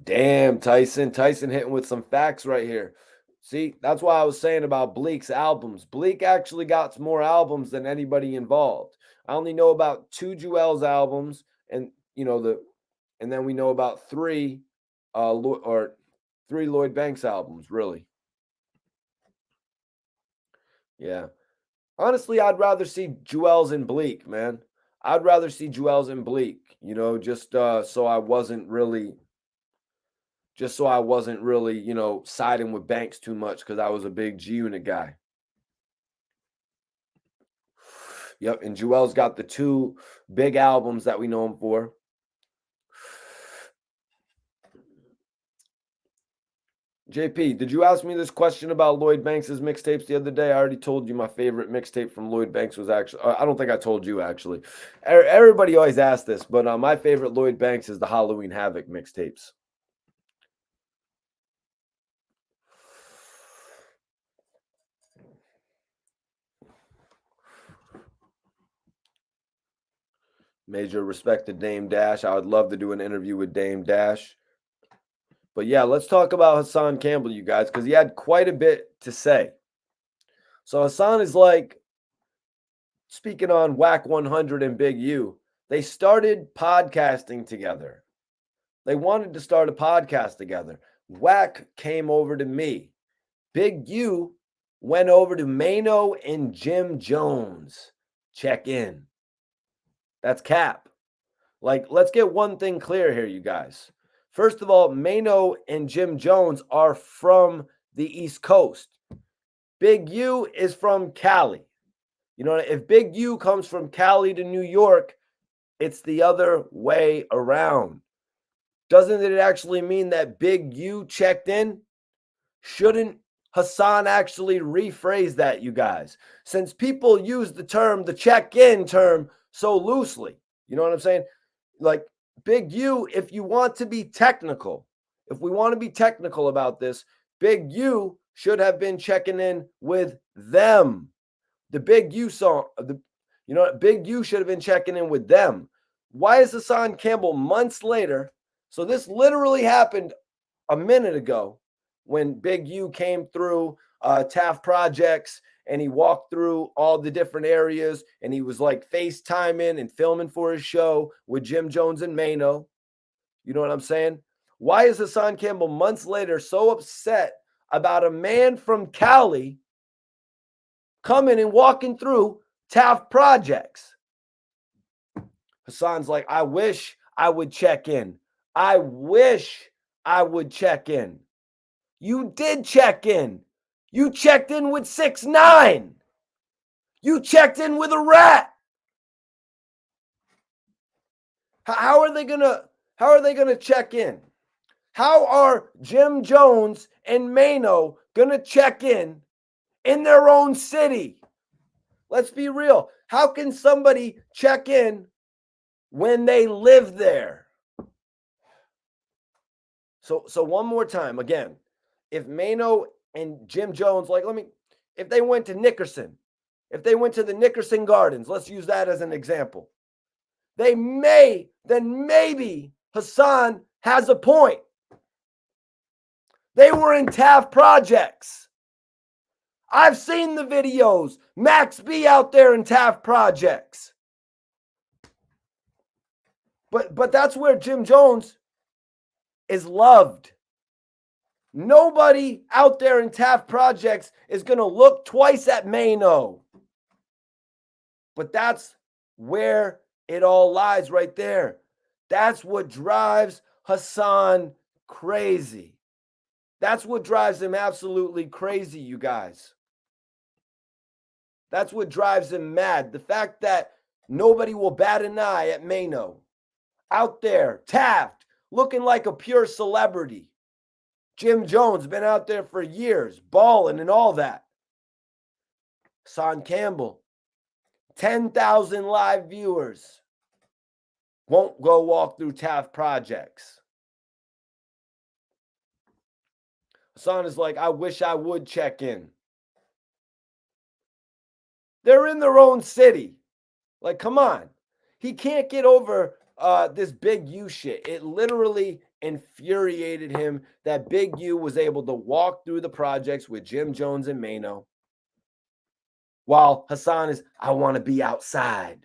Damn, Tyson. Tyson hitting with some facts right here. See, that's why I was saying about Bleek's albums. Bleek actually got more albums than anybody involved. I only know about 2 Juelz albums, and and then we know about 3 Lloyd Banks albums, really. Yeah. Honestly, I'd rather see Juelz and Bleek, man. I'd rather see Juelz and Bleek, just so I wasn't really, siding with Banks too much because I was a big G-Unit guy. Yep, and Juelz got the 2 big albums that we know him for. JP, did you ask me this question about Lloyd Banks' mixtapes the other day? I already told you my favorite mixtape from Lloyd Banks was actually, I don't think I told you actually. Everybody always asks this, but my favorite Lloyd Banks is the Halloween Havoc mixtapes. Major respect to Dame Dash. I would love to do an interview with Dame Dash. But yeah, let's talk about Hassan Campbell, you guys, because he had quite a bit to say. So Hassan is like, speaking on Whack 100 and Big U, they started podcasting together. They wanted to start a podcast together. Whack came over to me. Big U went over to Mano and Jim Jones. Check in. That's cap. Like, let's get one thing clear here, you guys. First of all, Mano and Jim Jones are from the East Coast. Big U is from Cali. You know, if Big U comes from Cali to New York, it's the other way around. Doesn't it actually mean that Big U checked in? Shouldn't Hassan actually rephrase that, you guys? Since people use the check-in term so loosely. You know what I'm saying? Like, Big U, if you want to be technical, if we want to be technical about this, Big U should have been checking in with them. The Big U song, Big U should have been checking in with them. Why is Hassan Campbell months later? So this literally happened a minute ago when Big U came through Taft Projects and he walked through all the different areas and he was like FaceTiming and filming for his show with Jim Jones and Maino. You know what I'm saying? Why is Hassan Campbell months later so upset about a man from Cali coming and walking through Taft Projects? Hassan's like, I wish I would check in. I wish I would check in. You did check in. You checked in with 6ix9ine. You checked in with a rat. How are they gonna check in? How are Jim Jones and Maino gonna check in their own city? Let's be real. How can somebody check in when they live there? So one more time, again, if Maino and Jim Jones, if they went to Nickerson, if they went to the Nickerson Gardens, let's use that as an example. Then maybe Hassan has a point. They were in Taft Projects. I've seen the videos. Max B out there in Taft Projects. But that's where Jim Jones is loved. Nobody out there in Taft Projects is going to look twice at Maino. But that's where it all lies right there. That's what drives Hassan crazy. That's what drives him absolutely crazy, you guys. That's what drives him mad. The fact that nobody will bat an eye at Maino. Out there, Taft, looking like a pure celebrity. Jim Jones been out there for years, balling and all that. Hassan Campbell, 10,000 live viewers. Won't go walk through Taft Projects. Hassan is like, I wish I would check in. They're in their own city. Like, come on. He can't get over this Big U shit. It literally infuriated him that Big U was able to walk through the projects with Jim Jones and Maino. While Hassan is, I want to be outside.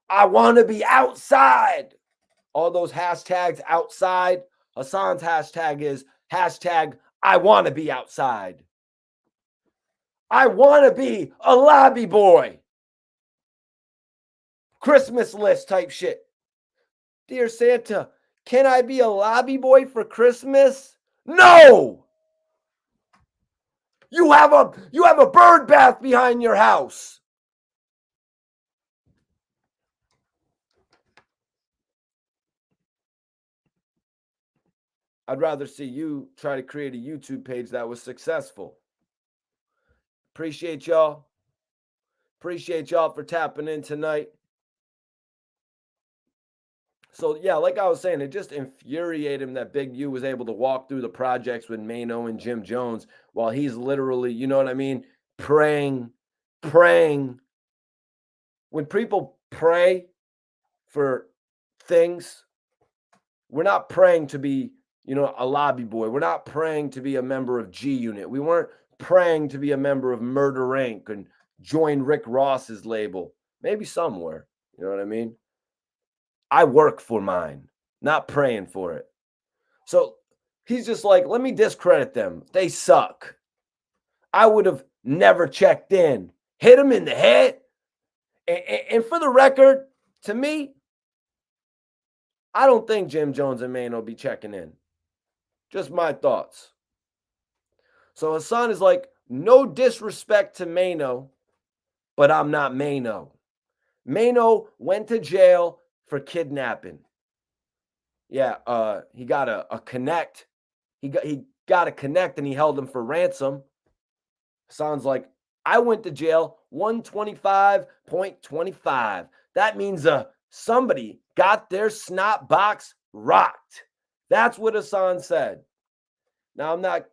I want to be outside. All those hashtags outside. Hassan's hashtag is hashtag I want to be outside. I want to be a lobby boy. Christmas list type shit. Dear Santa, can I be a lobby boy for Christmas? No! You have a bird bath behind your house. I'd rather see you try to create a YouTube page that was successful. Appreciate y'all. Appreciate y'all for tapping in tonight. So, yeah, like I was saying, it just infuriated him that Big U was able to walk through the projects with Maino and Jim Jones while he's literally, you know what I mean, praying. When people pray for things, we're not praying to be, a lobby boy. We're not praying to be a member of G-Unit. We weren't praying to be a member of Murder Inc. and join Rick Ross's label. Maybe somewhere. You know what I mean? I work for mine, not praying for it. So he's just like, let me discredit them. They suck. I would have never checked in. Hit him in the head. And for the record, to me, I don't think Jim Jones and Maino will be checking in. Just my thoughts. So Hassan is like, no disrespect to Maino, but I'm not Maino. Maino went to jail for kidnapping. Yeah, he got a connect. He got a connect and he held him for ransom. Hassan's like, I went to jail 125.25. That means somebody got their snot box rocked. That's what Hassan said. Now, I'm not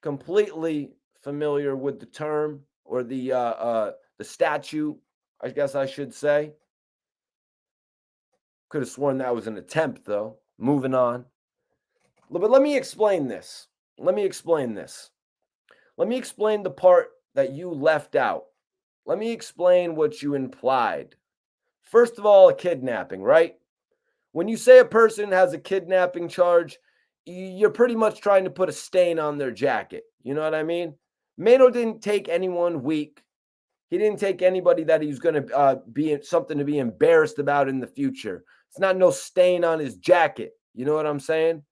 completely familiar with the term or the statute, I guess I should say. Could have sworn that was an attempt, though. Moving on. But let me explain this. Let me explain the part that you left out. Let me explain what you implied. First of all, a kidnapping, right? When you say a person has a kidnapping charge, you're pretty much trying to put a stain on their jacket. You know what I mean? Maino didn't take anyone weak. He didn't take anybody that he was going to be something to be embarrassed about in the future. It's not no stain on his jacket. You know what I'm saying?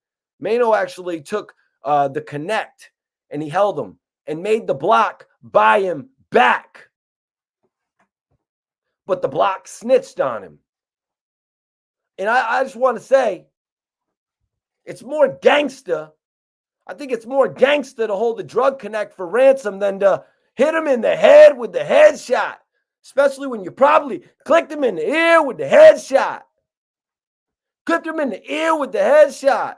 Maino actually took the connect and he held him and made the block buy him back. But the block snitched on him. And I just want to say, it's more gangsta. I think it's more gangsta to hold the drug connect for ransom than to hit him in the head with the headshot. Especially when you probably clicked him in the ear with the headshot. Clipped him in the ear with the headshot.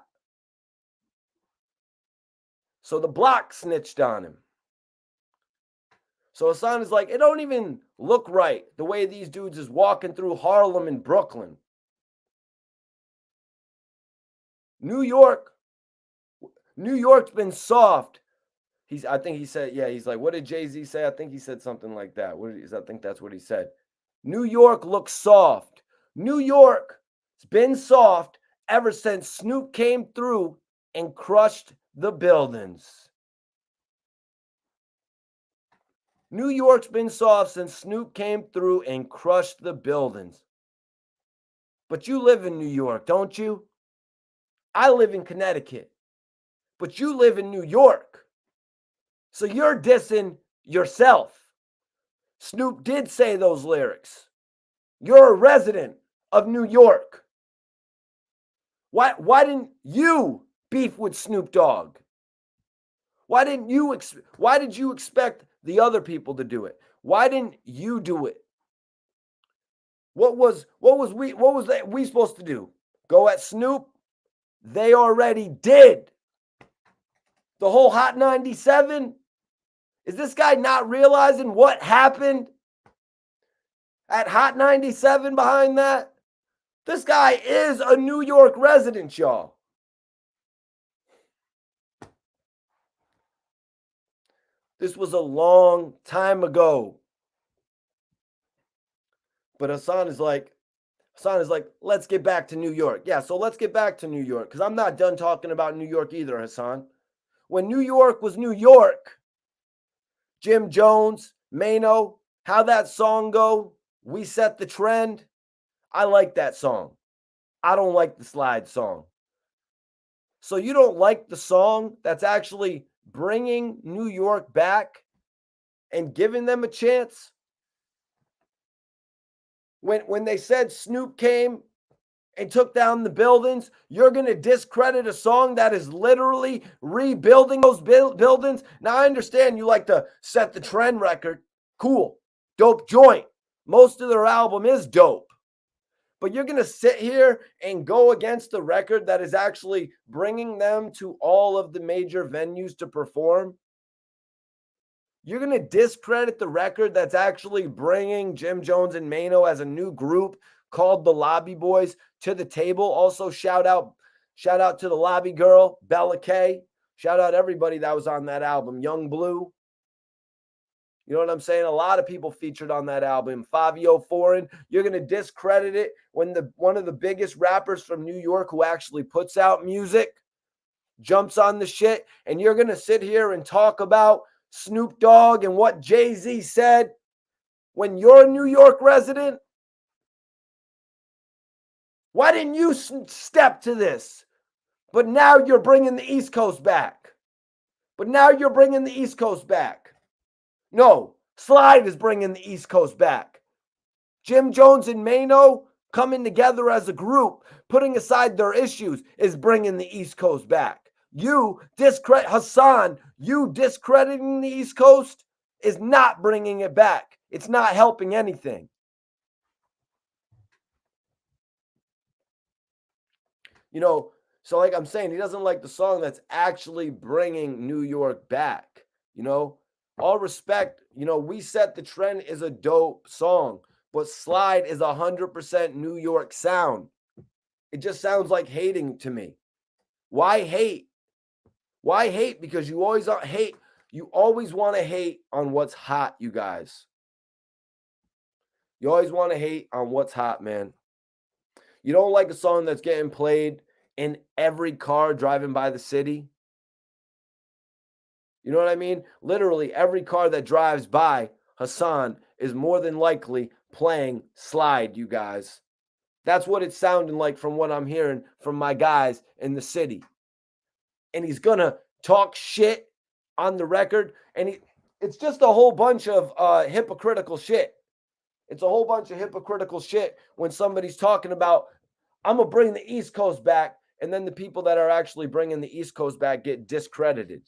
So the block snitched on him. So Hassan is like, it don't even look right the way these dudes is walking through Harlem and Brooklyn. New York's been soft. I think he said, yeah, he's like, what did Jay-Z say? I think he said something like that. I think that's what he said. New York looks soft. New York's been soft ever since Snoop came through and crushed the buildings. New York's been soft since Snoop came through and crushed the buildings. But you live in New York, don't you? I live in Connecticut. But you live in New York. So you're dissing yourself. Snoop did say those lyrics. You're a resident of New York. Why didn't you beef with Snoop Dogg? Why did you expect the other people to do it? Why didn't you do it? What was we supposed to do? Go at Snoop? They already did. The whole Hot 97? Is this guy not realizing what happened at Hot 97 behind that? This guy is a New York resident, y'all. This was a long time ago. But Hassan is like, let's get back to New York. Yeah, so let's get back to New York because I'm not done talking about New York either, Hassan. When New York was New York, Jim Jones, Maino, how that song go? We set the trend. I like that song. I don't like the Slide song. So you don't like the song that's actually bringing New York back and giving them a chance? When they said Snoop came and took down the buildings, you're going to discredit a song that is literally rebuilding those buildings? Now, I understand you like to set the trend record. Cool. Dope joint. Most of their album is dope. But you're going to sit here and go against the record that is actually bringing them to all of the major venues to perform? You're going to discredit the record that's actually bringing Jim Jones and Maino as a new group called the Lobby Boys to the table? Also, shout out to the lobby girl, Bella K. Shout out everybody that was on that album. Young Blue. You know what I'm saying? A lot of people featured on that album. Fabio Foreign. You're going to discredit it when one of the biggest rappers from New York who actually puts out music jumps on the shit, and you're going to sit here and talk about Snoop Dogg and what Jay-Z said when you're a New York resident? Why didn't you step to this? But now you're bringing the East Coast back. No, Slide is bringing the East Coast back. Jim Jones and Maino coming together as a group, putting aside their issues, is bringing the East Coast back. Hassan, you discrediting the East Coast is not bringing it back. It's not helping anything. You know, so like I'm saying, he doesn't like the song that's actually bringing New York back. You know, all respect, you know, We Set the Trend is a dope song, but Slide is 100% New York sound. It just sounds like hating to me. Why hate? Why hate? Because you always hate. You always want to hate on what's hot, you guys. You always want to hate on what's hot, man. You don't like a song that's getting played in every car driving by the city? You know what I mean? Literally every car that drives by Hassan is more than likely playing Slide, you guys. That's what it's sounding like from what I'm hearing from my guys in the city. And he's going to talk shit on the record. And it's just a whole bunch of hypocritical shit. It's a whole bunch of hypocritical shit when somebody's talking about, I'm going to bring the East Coast back. And then the people that are actually bringing the East Coast back get discredited.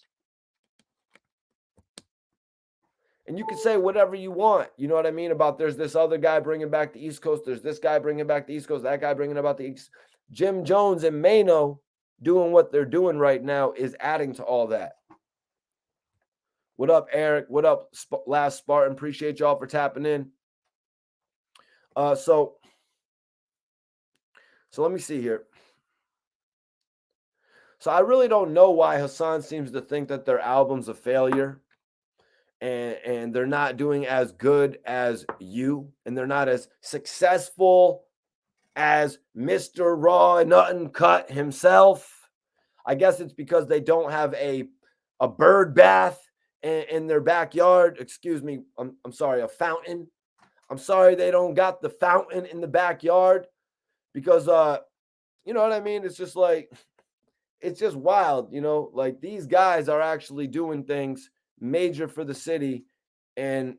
And you can say whatever you want, you know what I mean, about there's this other guy bringing back the East Coast, there's this guy bringing back the East Coast, that guy bringing about the East. Jim Jones and Maino doing what they're doing right now is adding to all that. What up, Eric? What up, Last Spartan? Appreciate y'all for tapping in. So let me see here. So I really don't know why Hassan seems to think that their album's a failure. And they're not doing as good as you, and they're not as successful as Mr. Raw and Uncut himself. I guess it's because they don't have a bird bath in their backyard. Excuse me, I'm sorry, a fountain. I'm sorry they don't got the fountain in the backyard because, you know what I mean? It's just like, it's just wild, you know? Like these guys are actually doing things major for the city, and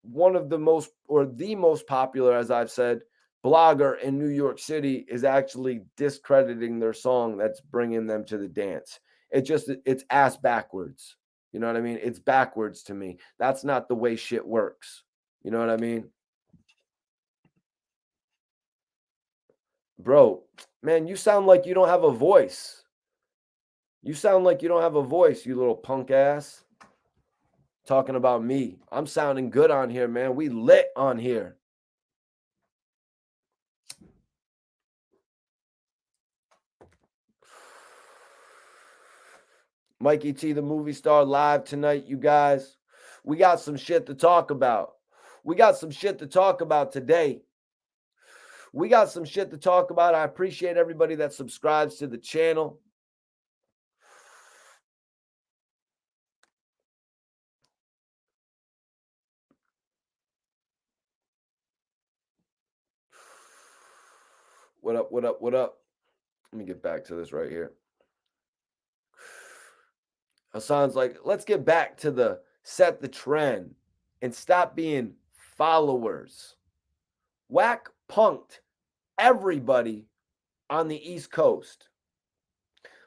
one of the most, or the most popular, as I've said, blogger in New York City is actually discrediting their song that's bringing them to the dance. It's ass backwards. You know what I mean? It's backwards to me. That's not the way shit works. You know what I mean? Bro, man, you sound like you don't have a voice. You sound like you don't have a voice, you little punk ass. Talking about me. I'm sounding good on here, man. We lit on here. Mikey T, the movie star, live tonight, you guys. We got some shit to talk about. We got some shit to talk about today. We got some shit to talk about. I appreciate everybody that subscribes to the channel. What up, what up, what up? Let me get back to this right here. Hassan's like, let's get back to the set the trend and stop being followers. Whack punked everybody on the East Coast.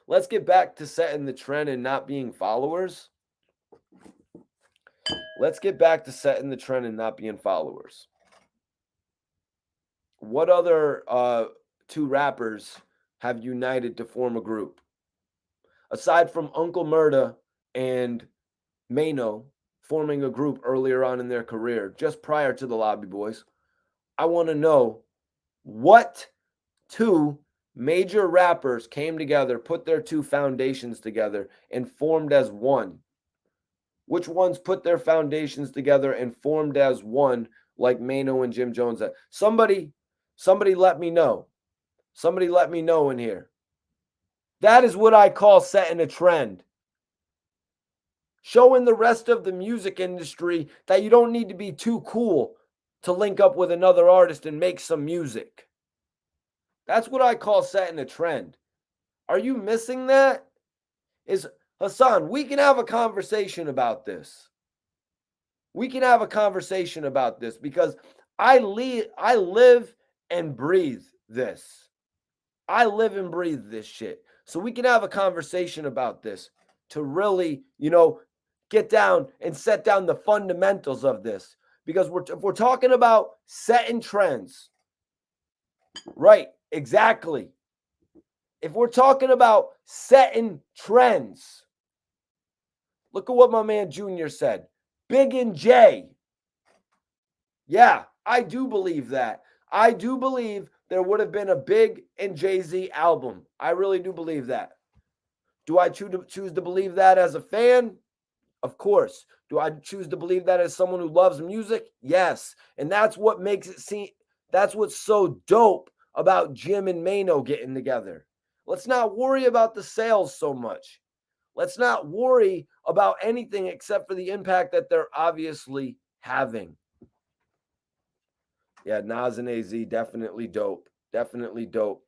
Let's get back to setting the trend and not being followers. Let's get back to setting the trend and not being followers. What other two rappers have united to form a group? Aside from Uncle Murda and Maino forming a group earlier on in their career, just prior to the Lobby Boys, I want to know what two Major rappers came together, put their two foundations together, and formed as one. Which ones put their foundations together and formed as one, like Mano and Jim Jones? Somebody let me know. Somebody let me know in here. That is what I call setting a trend. Showing the rest of the music industry that you don't need to be too cool to link up with another artist and make some music. That's what I call setting a trend. Are you missing that? Is Hassan, we can have a conversation about this. We can have a conversation about this because I live and breathe this. I live and breathe this shit. So we can have a conversation about this to really, get down and set down the fundamentals of this. Because if we're talking about setting trends, right, exactly. If we're talking about setting trends, look at what my man Junior said. Big and J. Yeah, I do believe that. I do believe there would have been a Big and Jay-Z album. I really do believe that. Do I choose to believe that as a fan? Of course. Do I choose to believe that as someone who loves music? Yes. And that's what makes it seem, that's what's so dope about Jim and Mano getting together. Let's not worry about the sales so much. Let's not worry about anything except for the impact that they're obviously having. Yeah, Nas and AZ, definitely dope. Definitely dope.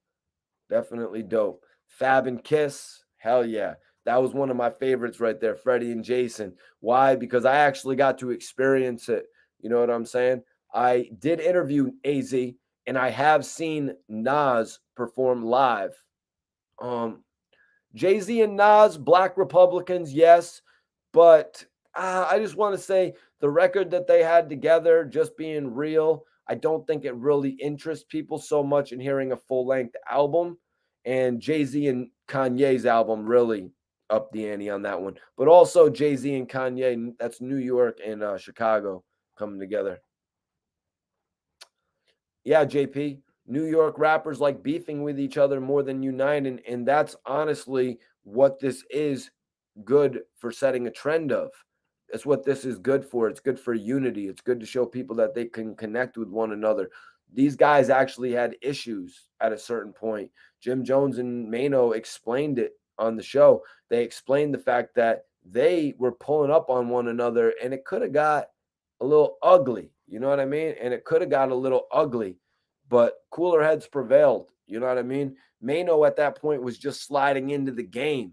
Definitely dope. Fab and Kiss, hell yeah. That was one of my favorites right there, Freddie and Jason. Why? Because I actually got to experience it. You know what I'm saying? I did interview AZ, and I have seen Nas perform live. Jay-Z and Nas, Black Republicans, yes. But I just want to say the record that they had together, just being real, I don't think it really interests people so much in hearing a full-length album. And Jay-Z and Kanye's album really upped the ante on that one. But also Jay-Z and Kanye, that's New York and Chicago coming together. Yeah, JP, New York rappers like beefing with each other more than uniting. And that's honestly what this is good for setting a trend of. That's what this is good for. It's good for unity. It's good to show people that they can connect with one another. These guys actually had issues at a certain point. Jim Jones and Mano explained it on the show. They explained the fact that they were pulling up on one another and it could have got a little ugly. You know what I mean? And it could have got a little ugly, but cooler heads prevailed. You know what I mean? Mano at that point was just sliding into the game.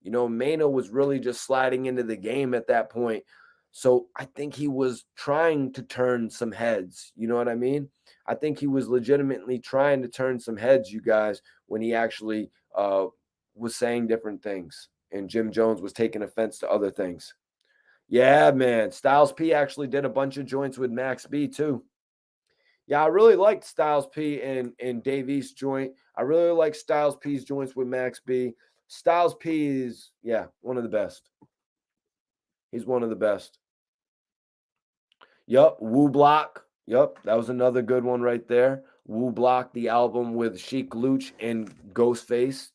Mano was really just sliding into the game at that point. So I think he was trying to turn some heads. You know what I mean? I think he was legitimately trying to turn some heads, you guys, when he actually was saying different things. And Jim Jones was taking offense to other things. Yeah, man. Styles P actually did a bunch of joints with Max B too. Yeah, I really liked Styles P and Dave East joint. I really like Styles P's joints with Max B. Styles P is, yeah, one of the best. He's one of the best. Yup, Woo Block. Yup, that was another good one right there. Woo Block, the album with Sheik Luch and Ghostface.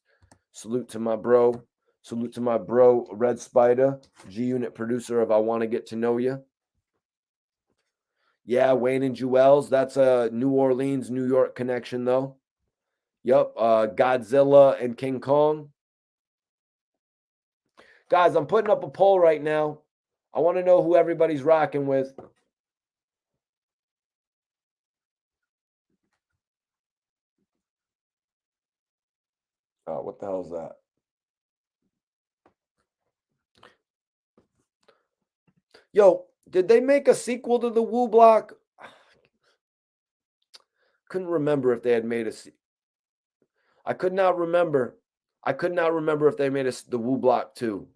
Salute to my bro. Salute to my bro, Red Spider, G-Unit producer of I Want to Get to Know You. Yeah, Wayne and Juelz. That's a New Orleans, New York connection, though. Yep. Godzilla and King Kong. Guys, I'm putting up a poll right now. I want to know who everybody's rocking with. Oh, what the hell is that? Yo, did they make a sequel to the Woo Block? Couldn't remember if they had made a. I could not remember. I could not remember if they made the Woo Block 2.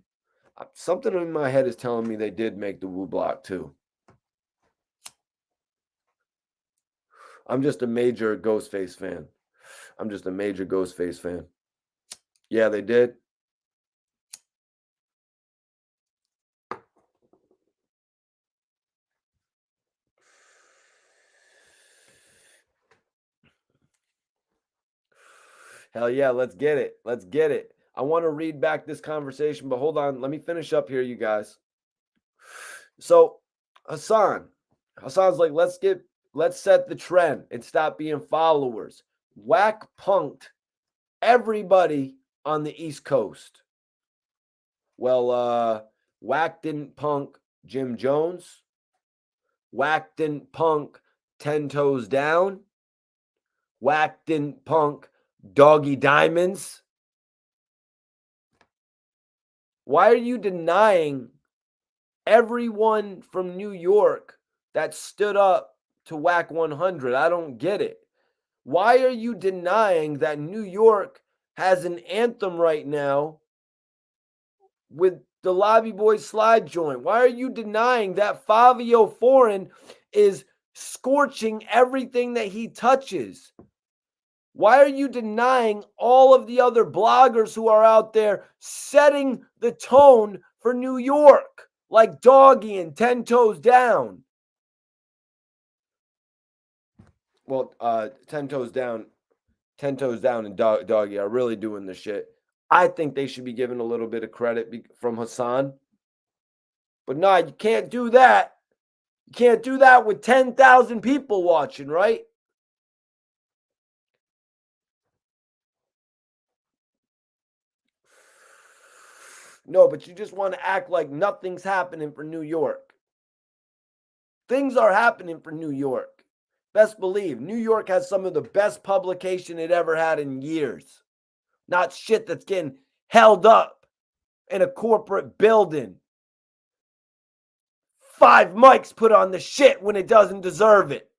Something in my head is telling me they did make the Woo Block 2. I'm just a major Ghostface fan. I'm just a major Ghostface fan. Yeah, they did. Hell yeah, let's get it. Let's get it. I want to read back this conversation, but hold on. Let me finish up here, you guys. So Hassan's like, let's set the trend and stop being followers. Whack punked everybody on the East Coast. Well, Whack didn't punk Jim Jones. Whack didn't punk 10 Toes Down. Whack didn't punk Doggy Diamonds. Why are you denying everyone from New York that stood up to Whack 100? I don't get it. Why are you denying that New York has an anthem right now with the Lobby Boys slide joint? Why are you denying that Fabio Foreign is scorching everything that he touches? Why are you denying all of the other bloggers who are out there setting the tone for New York, like Doggy and 10 Toes Down? Well, 10 Toes Down and Doggy are really doing the shit. I think they should be given a little bit of credit from Hassan. But nah, you can't do that. You can't do that with 10,000 people watching, right? No, but you just want to act like nothing's happening for New York. Things are happening for New York. Best believe, New York has some of the best publication it ever had in years. Not shit that's getting held up in a corporate building. 5 mics put on the shit when it doesn't deserve it.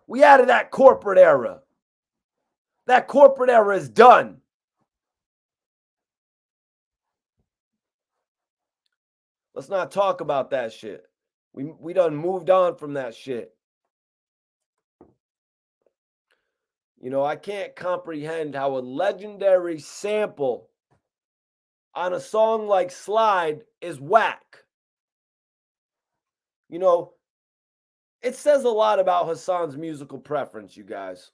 We out of that corporate era. That corporate era is done. Let's not talk about that shit. We done moved on from that shit. You know, I can't comprehend how a legendary sample on a song like Slide is whack. You know, it says a lot about Hassan's musical preference, you guys.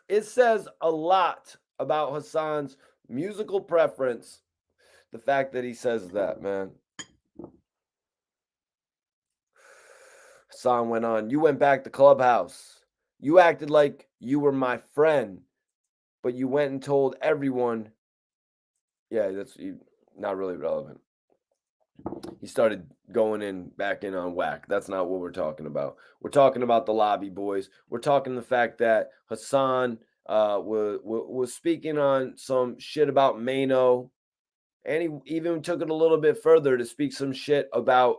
It says a lot about Hassan's musical preference, the fact that he says that, man. Hassan went on, you went back to Clubhouse. You acted like you were my friend, but you went and told everyone. Yeah, that's not really relevant. He started going back in on Whack. That's not what we're talking about. We're talking about the Lobby Boys. We're talking the fact that Hassan was speaking on some shit about Maino, and he even took it a little bit further to speak some shit about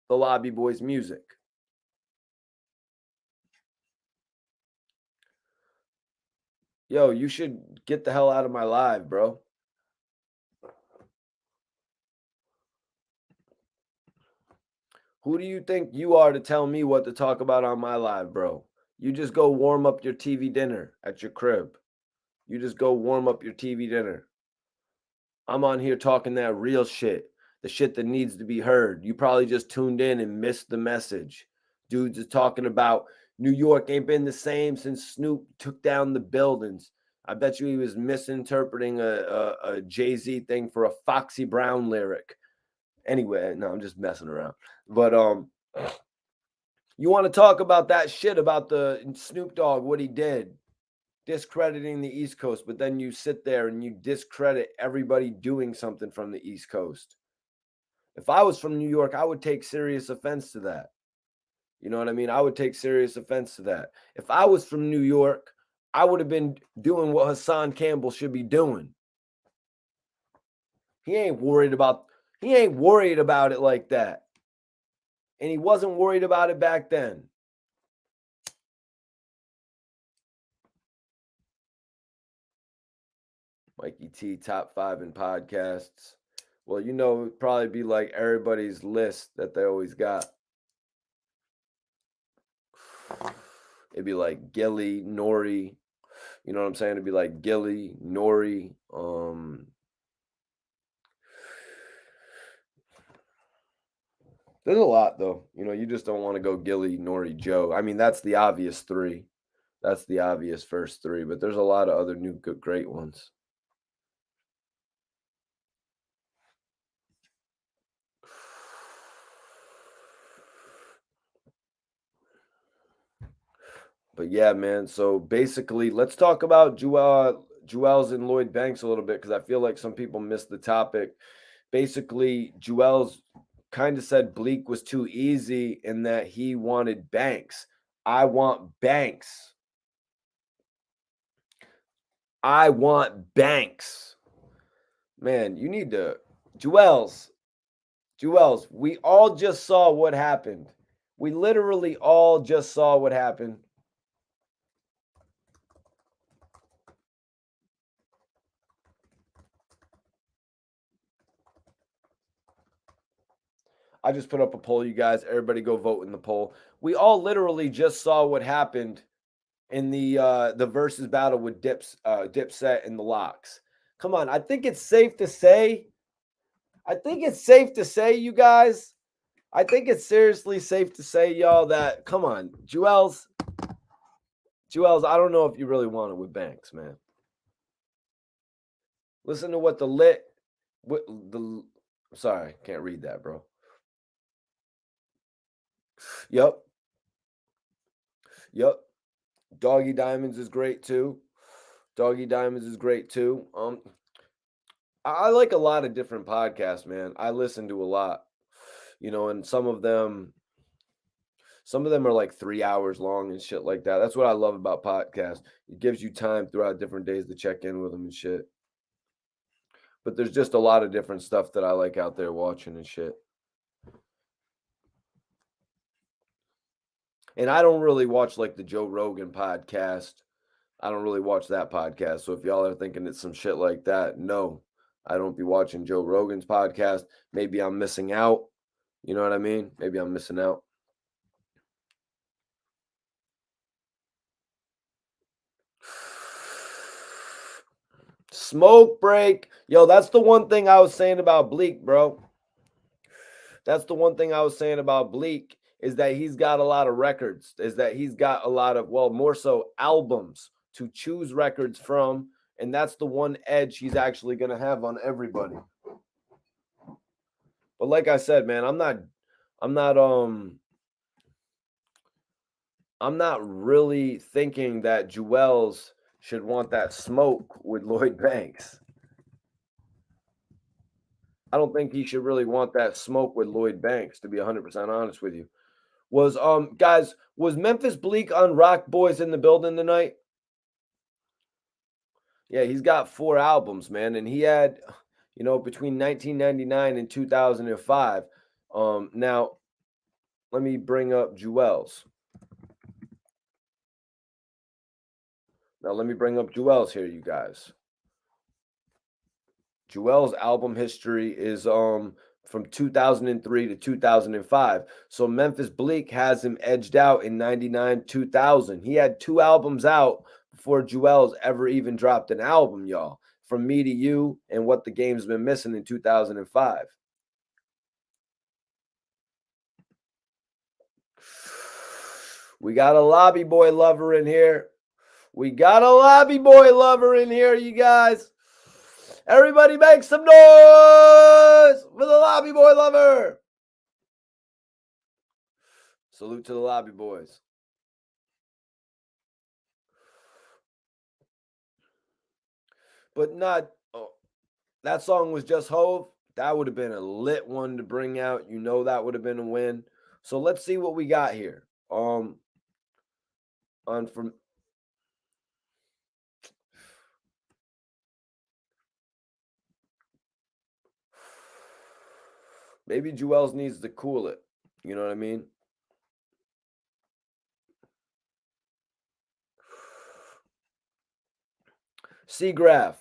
the Lobby Boys music. Yo, you should get the hell out of my live, bro. Who do you think you are to tell me what to talk about on my live, bro? You just go warm up your TV dinner at your crib. You just go warm up your TV dinner. I'm on here talking that real shit, the shit that needs to be heard. You probably just tuned in and missed the message. Dudes is talking about New York ain't been the same since Snoop took down the buildings. I bet you he was misinterpreting a Jay-Z thing for a Foxy Brown lyric. Anyway, no, I'm just messing around. But you want to talk about that shit about the Snoop Dogg, what he did, discrediting the East Coast, but then you sit there and you discredit everybody doing something from the East Coast. If I was from New York, I would take serious offense to that. You know what I mean? I would take serious offense to that. If I was from New York, I would have been doing what Hassan Campbell should be doing. He ain't worried about it like that. And he wasn't worried about it back then. Mikey T, top 5 in podcasts. Well, you know, it'd probably be like everybody's list that they always got. It'd be like Gilly, Nori. You know what I'm saying? It'd be like Gilly, Nori, There's a lot though. You know, you just don't want to go Gilly, Nori, Joe. I mean, that's the obvious three. That's the obvious first three, but there's a lot of other new good, great ones. But yeah, man. So basically, let's talk about Juelz and Lloyd Banks a little bit because I feel like some people missed the topic. Basically, Juelz kind of said Bleek was too easy in that he wanted Banks. I want Banks. I want Banks. Man, you need to Juelz. We all just saw what happened. We literally all just saw what happened. I just put up a poll, you guys. Everybody go vote in the poll. We all literally just saw what happened in the Verzuz battle with Dipset and the Locks. Come on, I think it's safe to say. You guys. I think it's seriously safe to say, y'all, that come on, Juelz, I don't know if you really want it with Banks, man. Listen to what sorry, can't read that, bro. Yep. Doggy Diamonds is great too. I like a lot of different podcasts, man. I listen to a lot, you know, and some of them are like 3 hours long and shit like that. That's what I love about podcasts. It gives you time throughout different days to check in with them and shit. But there's just a lot of different stuff that I like out there watching and shit. And I don't really watch like the Joe Rogan podcast. I don't really watch that podcast. So if y'all are thinking it's some shit like that, no, I don't be watching Joe Rogan's podcast. Maybe I'm missing out. You know what I mean? Maybe I'm missing out. Smoke break. Yo, that's the one thing I was saying about Bleek, bro. That's the one thing I was saying about Bleek is that he's got a lot of records, is that he's got a lot of, well, more so albums to choose records from. And that's the one edge he's actually going to have on everybody. But like I said, man, I'm not really thinking that Juelz should want that smoke with Lloyd Banks. I don't think he should really want that smoke with Lloyd Banks, to be 100% honest with you. Was guys, was Memphis Bleek on Rock Boys in the building tonight? Yeah, he's got 4 albums, man, and he had, you know, between 1999 and 2005. Now let me bring up Juelz. Here, you guys. Juelz's album history is from 2003 to 2005. So Memphis Bleek has him edged out in 99, 2000. He had 2 albums out before Juelz ever even dropped an album, y'all. From Me to You and What the Game's Been Missing in 2005. We got a lobby boy lover in here. You guys. Everybody make some noise for the lobby boy lover. Salute to the lobby boys. But that song was just Hove. That would have been a lit one to bring out. You know that would have been a win. So let's see what we got here. Maybe Juelz needs to cool it. You know what I mean? Seagraph.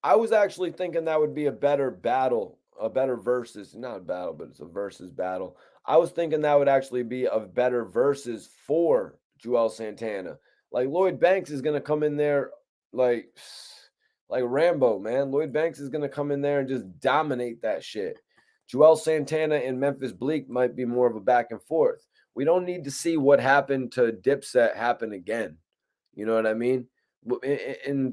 I was actually thinking that would be a better battle, a better versus, not a battle, but it's a versus battle. I was thinking that would actually be a better versus for Juelz Santana. Like Lloyd Banks is gonna come in there like Rambo, man. Lloyd Banks is gonna come in there and just dominate that shit. Juelz Santana and Memphis Bleek might be more of a back and forth. We don't need to see what happened to Dipset happen again. You know what I mean? And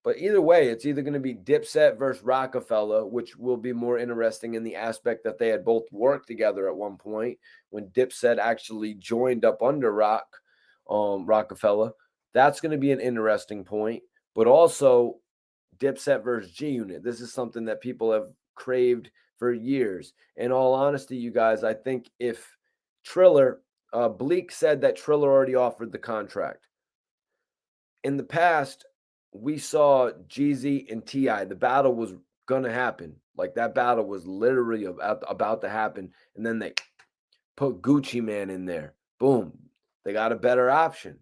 but either way, it's either going to be Dipset versus Rockefeller, which will be more interesting in the aspect that they had both worked together at one point when Dipset actually joined up under Rockefeller. That's going to be an interesting point. But also Dipset versus G-Unit. This is something that people have craved for years. In all honesty, you guys, I think if Triller, Bleek said that Triller already offered the contract. In the past, we saw Jeezy and T.I. The battle was going to happen. Like that battle was literally about to happen. And then they put Gucci Man in there. Boom. They got a better option.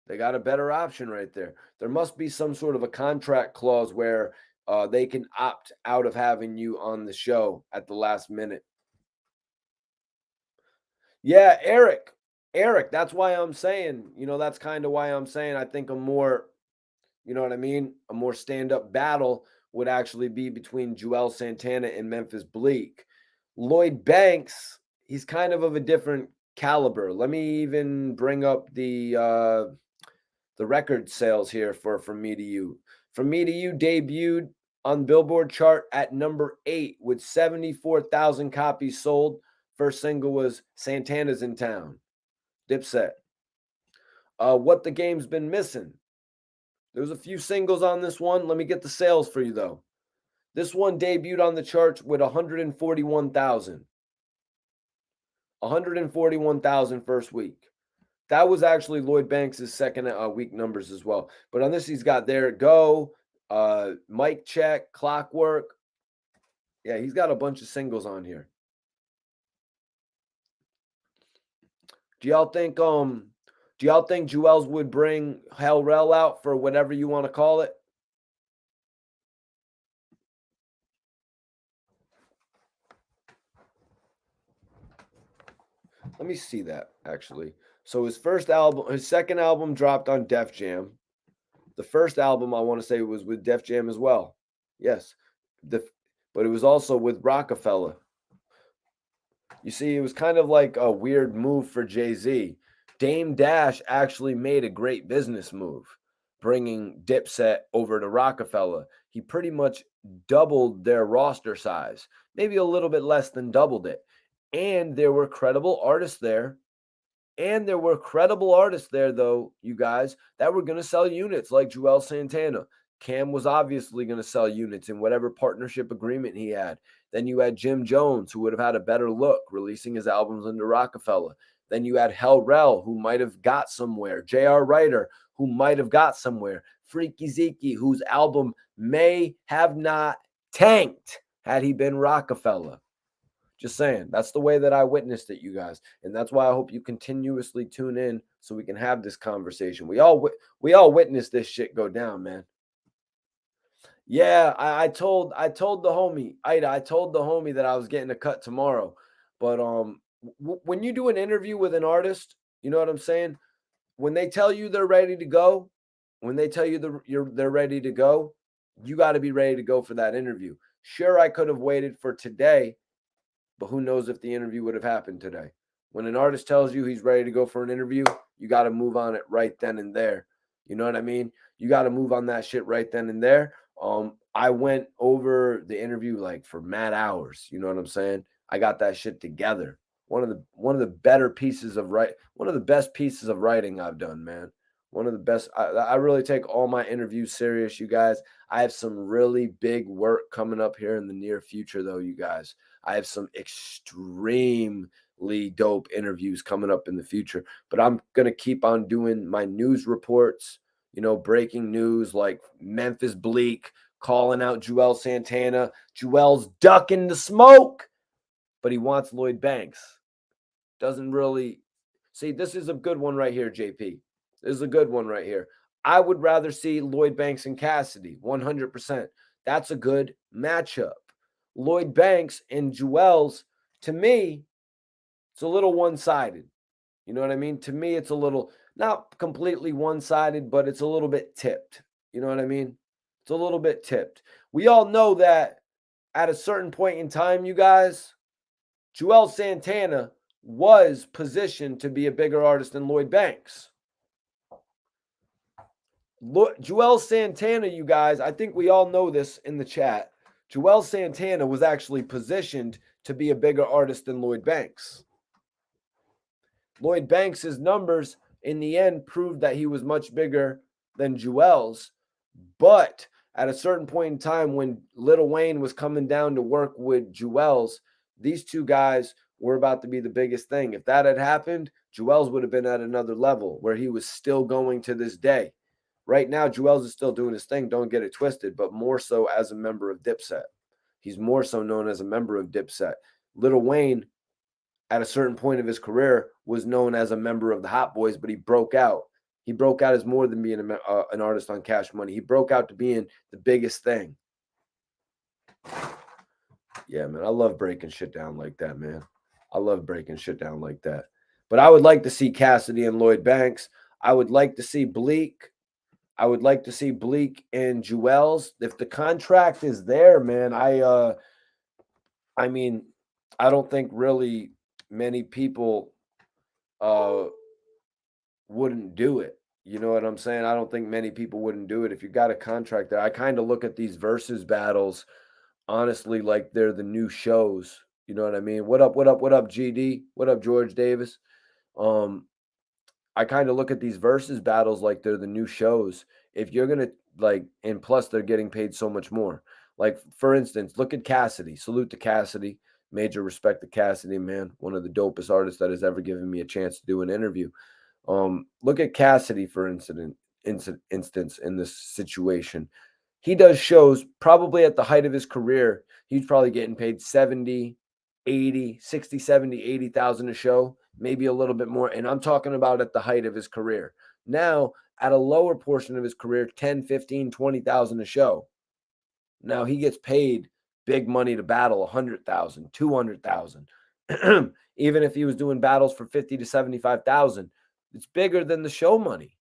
They got a better option right there. There must be some sort of a contract clause where they can opt out of having you on the show at the last minute. Yeah, Eric, that's why I'm saying, that's kind of why I'm saying I think a more, you know what I mean? A more stand-up battle would actually be between Juelz Santana and Memphis Bleek. Lloyd Banks, he's kind of a different caliber. Let me even bring up the record sales here for From Me to You. From Me to You debuted on Billboard chart at number 8 with 74,000 copies sold. First single was Santana's in Town, Dipset. What the Game's Been Missing. There's a few singles on this one. Let me get the sales for you, though. This one debuted on the charts with 141,000. 141,000 first week. That was actually Lloyd Banks' second week numbers as well. But on this, he's got There It Go, Mic Check, Clockwork. Yeah, he's got a bunch of singles on here. Do y'all think Juelz would bring Hell Rel out for whatever you want to call it? Let me see that actually. So his second album dropped on Def Jam. The first album I want to say was with Def Jam as well. Yes. But it was also with Rockefeller. You see, it was kind of like a weird move for Jay-Z. Dame Dash actually made a great business move, bringing Dipset over to Rockefeller. He pretty much doubled their roster size, maybe a little bit less than doubled it. And there were credible artists there. Though, you guys, that were going to sell units like Juelz Santana. Cam was obviously going to sell units in whatever partnership agreement he had. Then you had Jim Jones, who would have had a better look, releasing his albums under Rockefeller. Then you had Hell Rel, who might have got somewhere. J.R. Ryder, who might have got somewhere. Freaky Zeke, whose album may have not tanked had he been Rockefeller. Just saying, that's the way that I witnessed it, you guys. And that's why I hope you continuously tune in so we can have this conversation. We all witnessed this shit go down, man. Yeah, I told the homie, Ida, I told the homie that I was getting a cut tomorrow. But when you do an interview with an artist, you know what I'm saying? When they tell you they're ready to go, they're ready to go, you got to be ready to go for that interview. Sure, I could have waited for today, but who knows if the interview would have happened today. When an artist tells you he's ready to go for an interview, you got to move on it right then and there. You know what I mean? You got to move on that shit right then and there. I went over the interview like for mad hours. You know what I'm saying? I got that shit together. One of the best pieces of writing I've done, man. One of the best. I really take all my interviews serious, you guys. I have some really big work coming up here in the near future, though, you guys. I have some extremely dope interviews coming up in the future, but I'm going to keep on doing my news reports, breaking news like Memphis Bleek calling out Juelz Santana. Juelz ducking the smoke, but he wants Lloyd Banks. Doesn't really see. This is a good one right here, JP. This is a good one right here. I would rather see Lloyd Banks and Cassidy, 100%. That's a good matchup. Lloyd Banks and Juelz, to me, it's a little one-sided. You know what I mean? To me, it's a little, not completely one-sided, but it's a little bit tipped. You know what I mean? It's a little bit tipped. We all know that at a certain point in time, you guys, Juelz Santana was positioned to be a bigger artist than Lloyd Banks. Juelz Santana, you guys, I think we all know this in the chat. Juelz Santana was actually positioned to be a bigger artist than Lloyd Banks. Lloyd Banks' numbers in the end proved that he was much bigger than Juelz, but at a certain point in time when Lil Wayne was coming down to work with Juelz, these two guys were about to be the biggest thing. If that had happened, Juelz would have been at another level where he was still going to this day. Right now, Juelz is still doing his thing, don't get it twisted, but more so as a member of Dipset. He's more so known as a member of Dipset. Lil Wayne, at a certain point of his career, was known as a member of the Hot Boys, but he broke out. He broke out as more than being an artist on Cash Money. He broke out to being the biggest thing. Yeah, man, I love breaking shit down like that, man. I love breaking shit down like that. But I would like to see Cassidy and Lloyd Banks. I would like to see Bleek. I would like to see Bleek and Juelz. If the contract is there, man, I mean, I don't think really many people wouldn't do it. You know what I'm saying? I don't think many people wouldn't do it if you got a contract there. I kind of look at these versus battles honestly like they're the new shows. You know what I mean? What up, GD? What up, George Davis? I kind of look at these versus battles like they're the new shows. If you're gonna like, and plus they're getting paid so much more. Like, for instance, look at Cassidy. Salute to Cassidy. Major respect to Cassidy, man. One of the dopest artists that has ever given me a chance to do an interview. Look at Cassidy, for instance, in this situation. He does shows probably at the height of his career. He's probably getting paid 70, 80, 60, 70, 80,000 a show, maybe a little bit more. And I'm talking about at the height of his career. Now, at a lower portion of his career, 10, 15, 20,000 a show. Now he gets paid big money to battle, 100,000, 200,000. Even if he was doing battles for 50 to 75,000, it's bigger than the show money.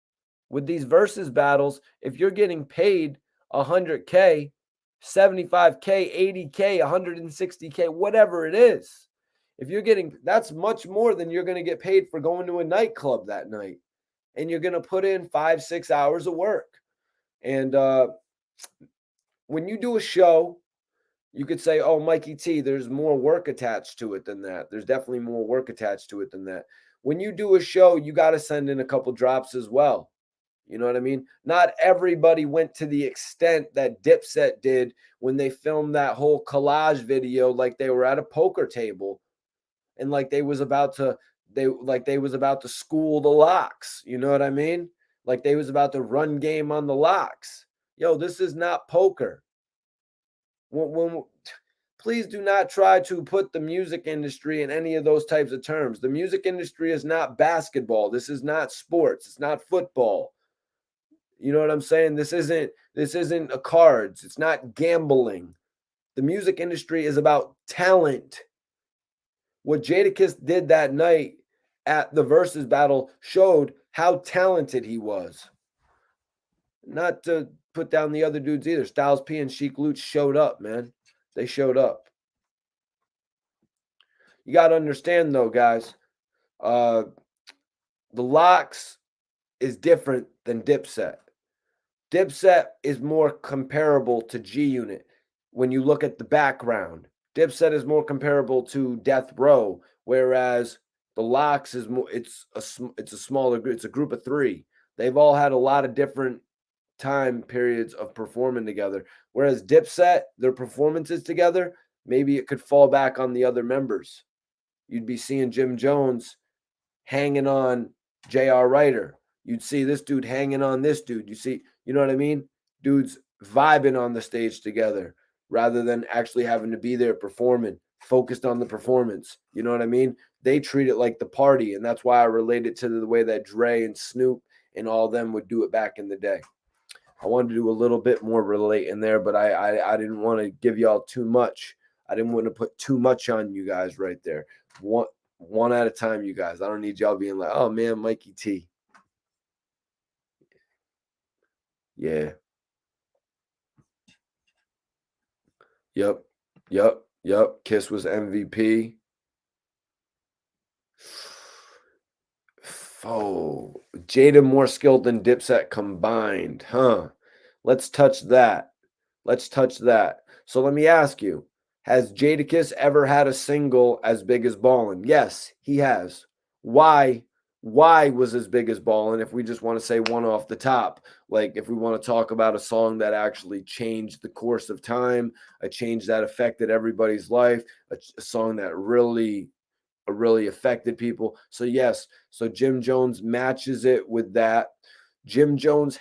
With these versus battles, if you're getting paid 100K, 75K, 80K, 160K, whatever it is, if you're getting, that's much more than you're going to get paid for going to a nightclub that night. And you're going to put in 5-6 hours of work. And when you do a show, you could say, oh, Mikey T, there's more work attached to it than that. There's definitely more work attached to it than that. When you do a show, you got to send in a couple drops as well. You know what I mean? Not everybody went to the extent that Dipset did when they filmed that whole collage video, like they were at a poker table and like they was about to school the locks. You know what I mean? Like they was about to run game on the locks. Yo, this is not poker. Please do not try to put the music industry in any of those types of terms. The music industry is not basketball. This is not sports. It's not football. You know what I'm saying? This isn't a cards. It's not gambling. The music industry is about talent. What Jadakiss did that night at the Versus Battle showed how talented he was. Not to put down the other dudes either. Styles P and Sheik Luch showed up, man. They showed up. You got to understand, though, guys. The Locks is different than Dipset. Dipset is more comparable to G-Unit when you look at the background. Dipset is more comparable to Death Row, whereas the Locks is more. It's a smaller group. It's a group of three. They've all had a lot of different time periods of performing together. Whereas Dipset, their performances together, maybe it could fall back on the other members. You'd be seeing Jim Jones hanging on J.R. Ryder. You'd see this dude hanging on this dude. You know what I mean? Dudes vibing on the stage together rather than actually having to be there performing, focused on the performance. You know what I mean? They treat it like the party, and that's why I relate it to the way that Dre and Snoop and all of them would do it back in the day. I wanted to do a little bit more relate in there, but I didn't want to give y'all too much. I didn't want to put too much on you guys right there. One at a time, you guys. I don't need y'all being like, oh, man, Mikey T. Yeah. Yep. Yep. Kiss was MVP. Oh, Jada more skilled than Dipset combined, huh? Let's touch that. Let's touch that. So let me ask you, has Jadakiss ever had a single as big as Ballin'? Yes, he has. Why? Why was as big as Ballin'? If we just want to say one off the top, like if we want to talk about a song that actually changed the course of time, a change that affected everybody's life, a song that really affected people. So yes, so Jim Jones matches it with that. Jim Jones,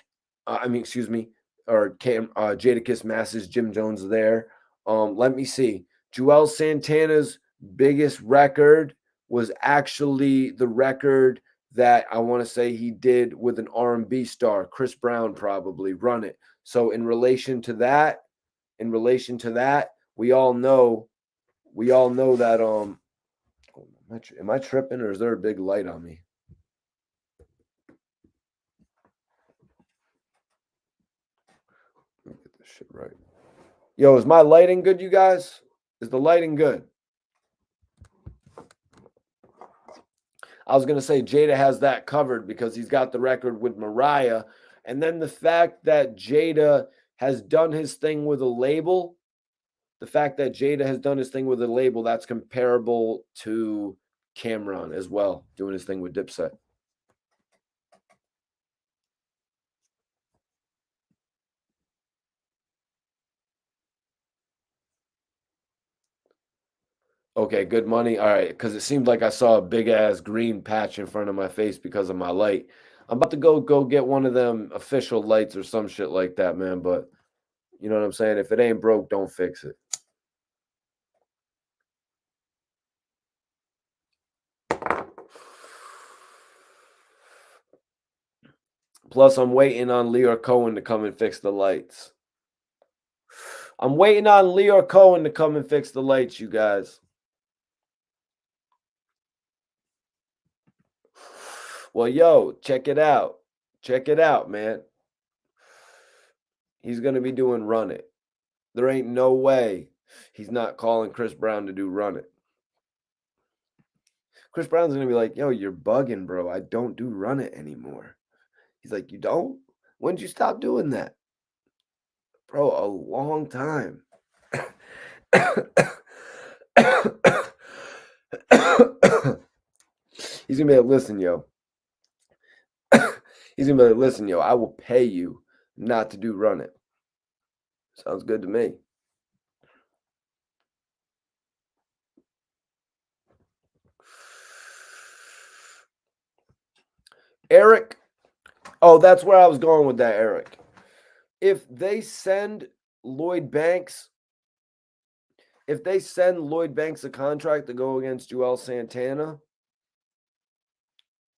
excuse me, or Jadakiss matches Jim Jones there. Let me see. Juelz Santana's biggest record was actually the record that I want to say he did with an R&B star, Chris Brown, probably Run It. So in relation to that, we all know that am I tripping or is there a big light on me? Let me get this shit right. Yo, is my lighting good, you guys? Is the lighting good? I was going to say Jada has that covered because he's got the record with Mariah. And then the fact that Jada has done his thing with a label, that's comparable to Cameron as well, doing his thing with Dipset. Okay, good money. All right, because it seemed like I saw a big ass green patch in front of my face because of my light. I'm about to go get one of them official lights or some shit like that, man. But you know what I'm saying? If it ain't broke, don't fix it. Plus, I'm waiting on Leo Cohen to come and fix the lights. I'm waiting on Leo Cohen to come and fix the lights, you guys. Well, yo, check it out. Check it out, man. He's going to be doing Run It. There ain't no way he's not calling Chris Brown to do Run It. Chris Brown's going to be like, yo, you're bugging, bro. I don't do Run It anymore. He's like, you don't? When did you stop doing that? Bro, a long time. He's going to be like, listen, yo. He's going to be like, listen, yo, I will pay you not to do Run It. Sounds good to me. Eric. Oh, that's where I was going with that, Eric. If they send Lloyd Banks a contract to go against Juelz Santana,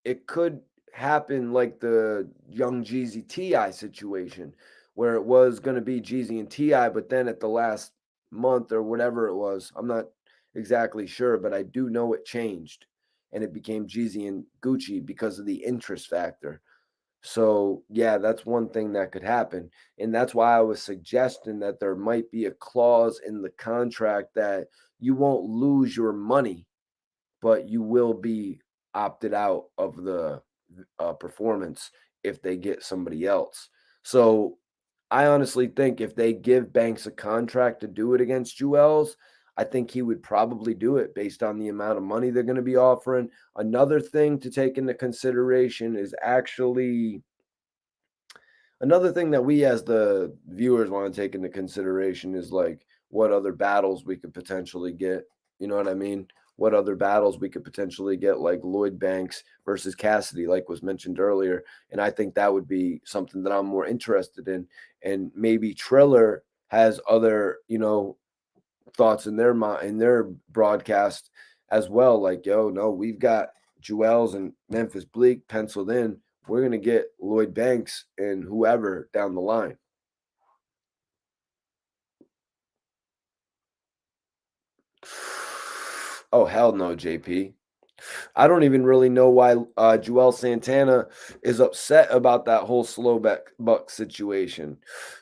it could happen like the Young Jeezy T.I. situation, where it was going to be Jeezy and T.I., but then at the last month or whatever it was, I'm not exactly sure, but I do know it changed, and it became Jeezy and Gucci because of the interest factor. So, yeah, that's one thing that could happen. And that's why I was suggesting that there might be a clause in the contract that you won't lose your money, but you will be opted out of the performance if they get somebody else. So, I honestly think if they give Banks a contract to do it against Juelz, I think he would probably do it based on the amount of money they're going to be offering. Another thing to take into consideration is actually another thing that we as the viewers want to take into consideration is like what other battles we could potentially get. You know what I mean? What other battles we could potentially get, like Lloyd Banks versus Cassidy, like was mentioned earlier. And I think that would be something that I'm more interested in. And maybe Triller has other, thoughts in their mind, in their broadcast as well. Like, yo, no, we've got Juelz and Memphis Bleek penciled in. We're going to get Lloyd Banks and whoever down the line. Oh, hell no, JP. I don't even really know why Juelz Santana is upset about that whole slow buck situation.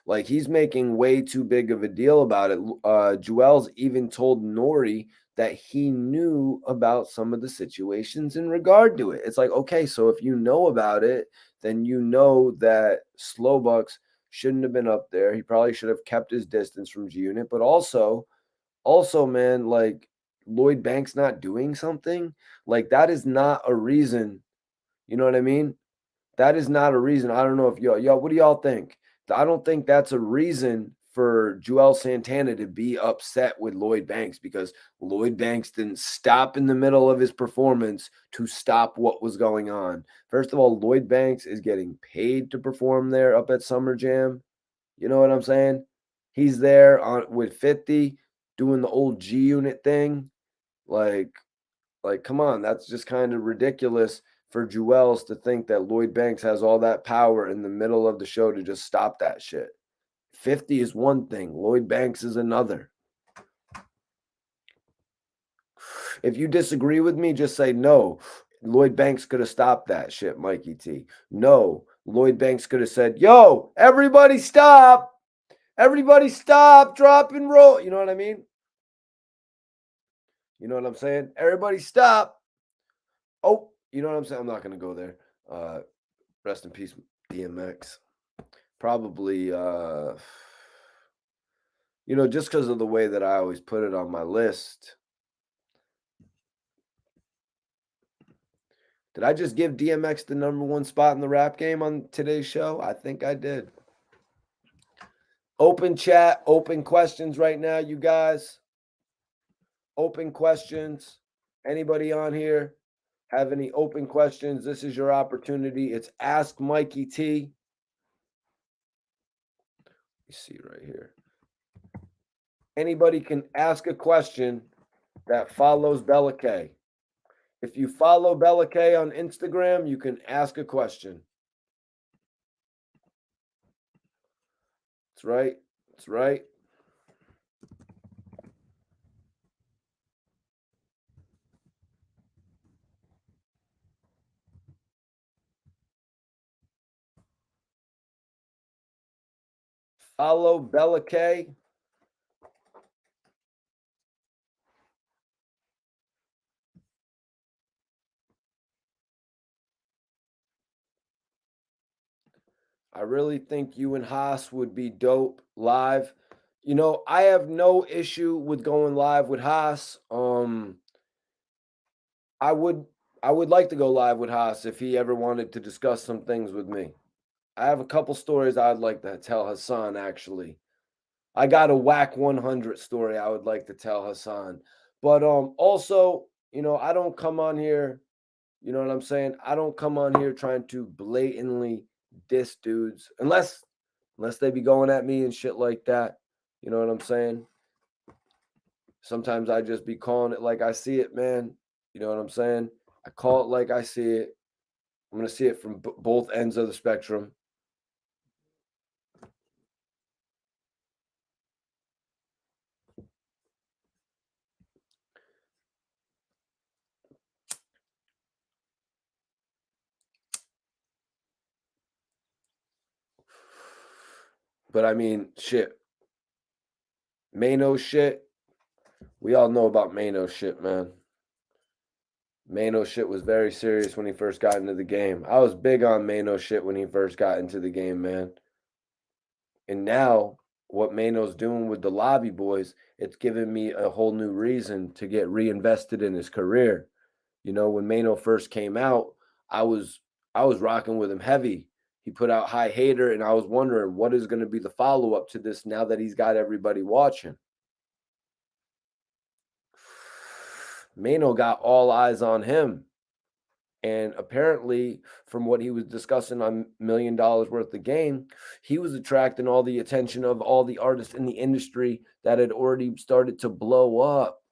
Like, he's making way too big of a deal about it. Juelz even told Nori that he knew about some of the situations in regard to it. It's like, okay, so if you know about it, then you know that slow bucks shouldn't have been up there. He probably should have kept his distance from G-Unit, but also, man, like, Lloyd Banks not doing something, like, that is not a reason. You know what I mean? That is not a reason. I don't know if y'all, what do y'all think? I don't think that's a reason for Juelz Santana to be upset with Lloyd Banks, because Lloyd Banks didn't stop in the middle of his performance to stop what was going on. First of all, Lloyd Banks is getting paid to perform there up at Summer Jam. You know what I'm saying? He's there on with 50 doing the old G-Unit thing. Like, come on, that's just kind of ridiculous for Juelz to think that Lloyd Banks has all that power in the middle of the show to just stop that shit. 50 is one thing, Lloyd Banks is another. If you disagree with me, just say no. Lloyd Banks could have stopped that shit, Mikey T. No, Lloyd Banks could have said, yo, everybody stop. Everybody stop, drop and roll. You know what I mean? You know what I'm saying? Everybody stop. Oh, you know what I'm saying? I'm not going to go there. Rest in peace, DMX. Probably, just because of the way that I always put it on my list. Did I just give DMX the #1 spot in the rap game on today's show? I think I did. Open chat, open questions right now, you guys. Open questions. Anybody on here have any open questions? This is your opportunity. It's Ask Mikey T. Let me see right here. Anybody can ask a question that follows Bella K. If you follow Bella K on Instagram, you can ask a question. That's right. That's right. Follow Bella K. I really think you and Haas would be dope live. I have no issue with going live with Haas. I would like to go live with Haas if he ever wanted to discuss some things with me. I have a couple stories I'd like to tell Hassan, actually. I got a whack 100 story I would like to tell Hassan. But also, I don't come on here, you know what I'm saying? I don't come on here trying to blatantly diss dudes unless they be going at me and shit like that. You know what I'm saying? Sometimes I just be calling it like I see it, man. You know what I'm saying? I call it like I see it. I'm going to see it from both ends of the spectrum. But I mean, shit. Maino shit. We all know about Maino shit, man. Maino shit was very serious when he first got into the game. I was big on Maino shit when he first got into the game, man. And now, what Maino's doing with the Lobby Boys, it's given me a whole new reason to get reinvested in his career. When Maino first came out, I was rocking with him heavy. He put out High Hater, and I was wondering what is going to be the follow-up to this now that he's got everybody watching. Maino got all eyes on him. And apparently, from what he was discussing on $1 Million Worth of Game, he was attracting all the attention of all the artists in the industry that had already started to blow up.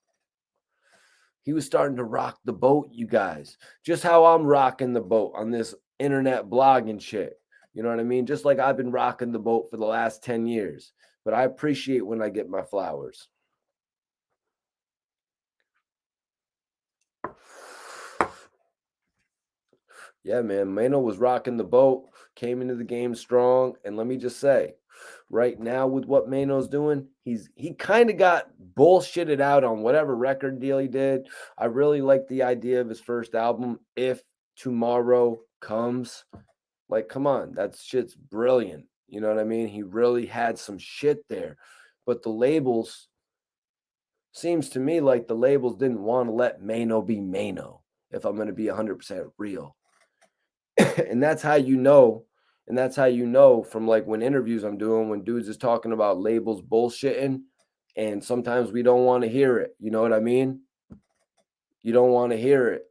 He was starting to rock the boat, you guys. Just how I'm rocking the boat on this internet blogging shit. You know what I mean? Just like I've been rocking the boat for the last 10 years. But I appreciate when I get my flowers. Yeah, man. Mano was rocking the boat, came into the game strong. And let me just say, right now with what Mano's doing, he kind of got bullshitted out on whatever record deal he did. I really like the idea of his first album, If Tomorrow Comes. Like, come on, that shit's brilliant. You know what I mean? He really had some shit there. But the labels, seems to me like the labels didn't want to let Mano be Mano, if I'm going to be 100% real. And that's how you know. And that's how you know from like when interviews I'm doing, when dudes is talking about labels bullshitting, and sometimes we don't want to hear it. You know what I mean? You don't want to hear it.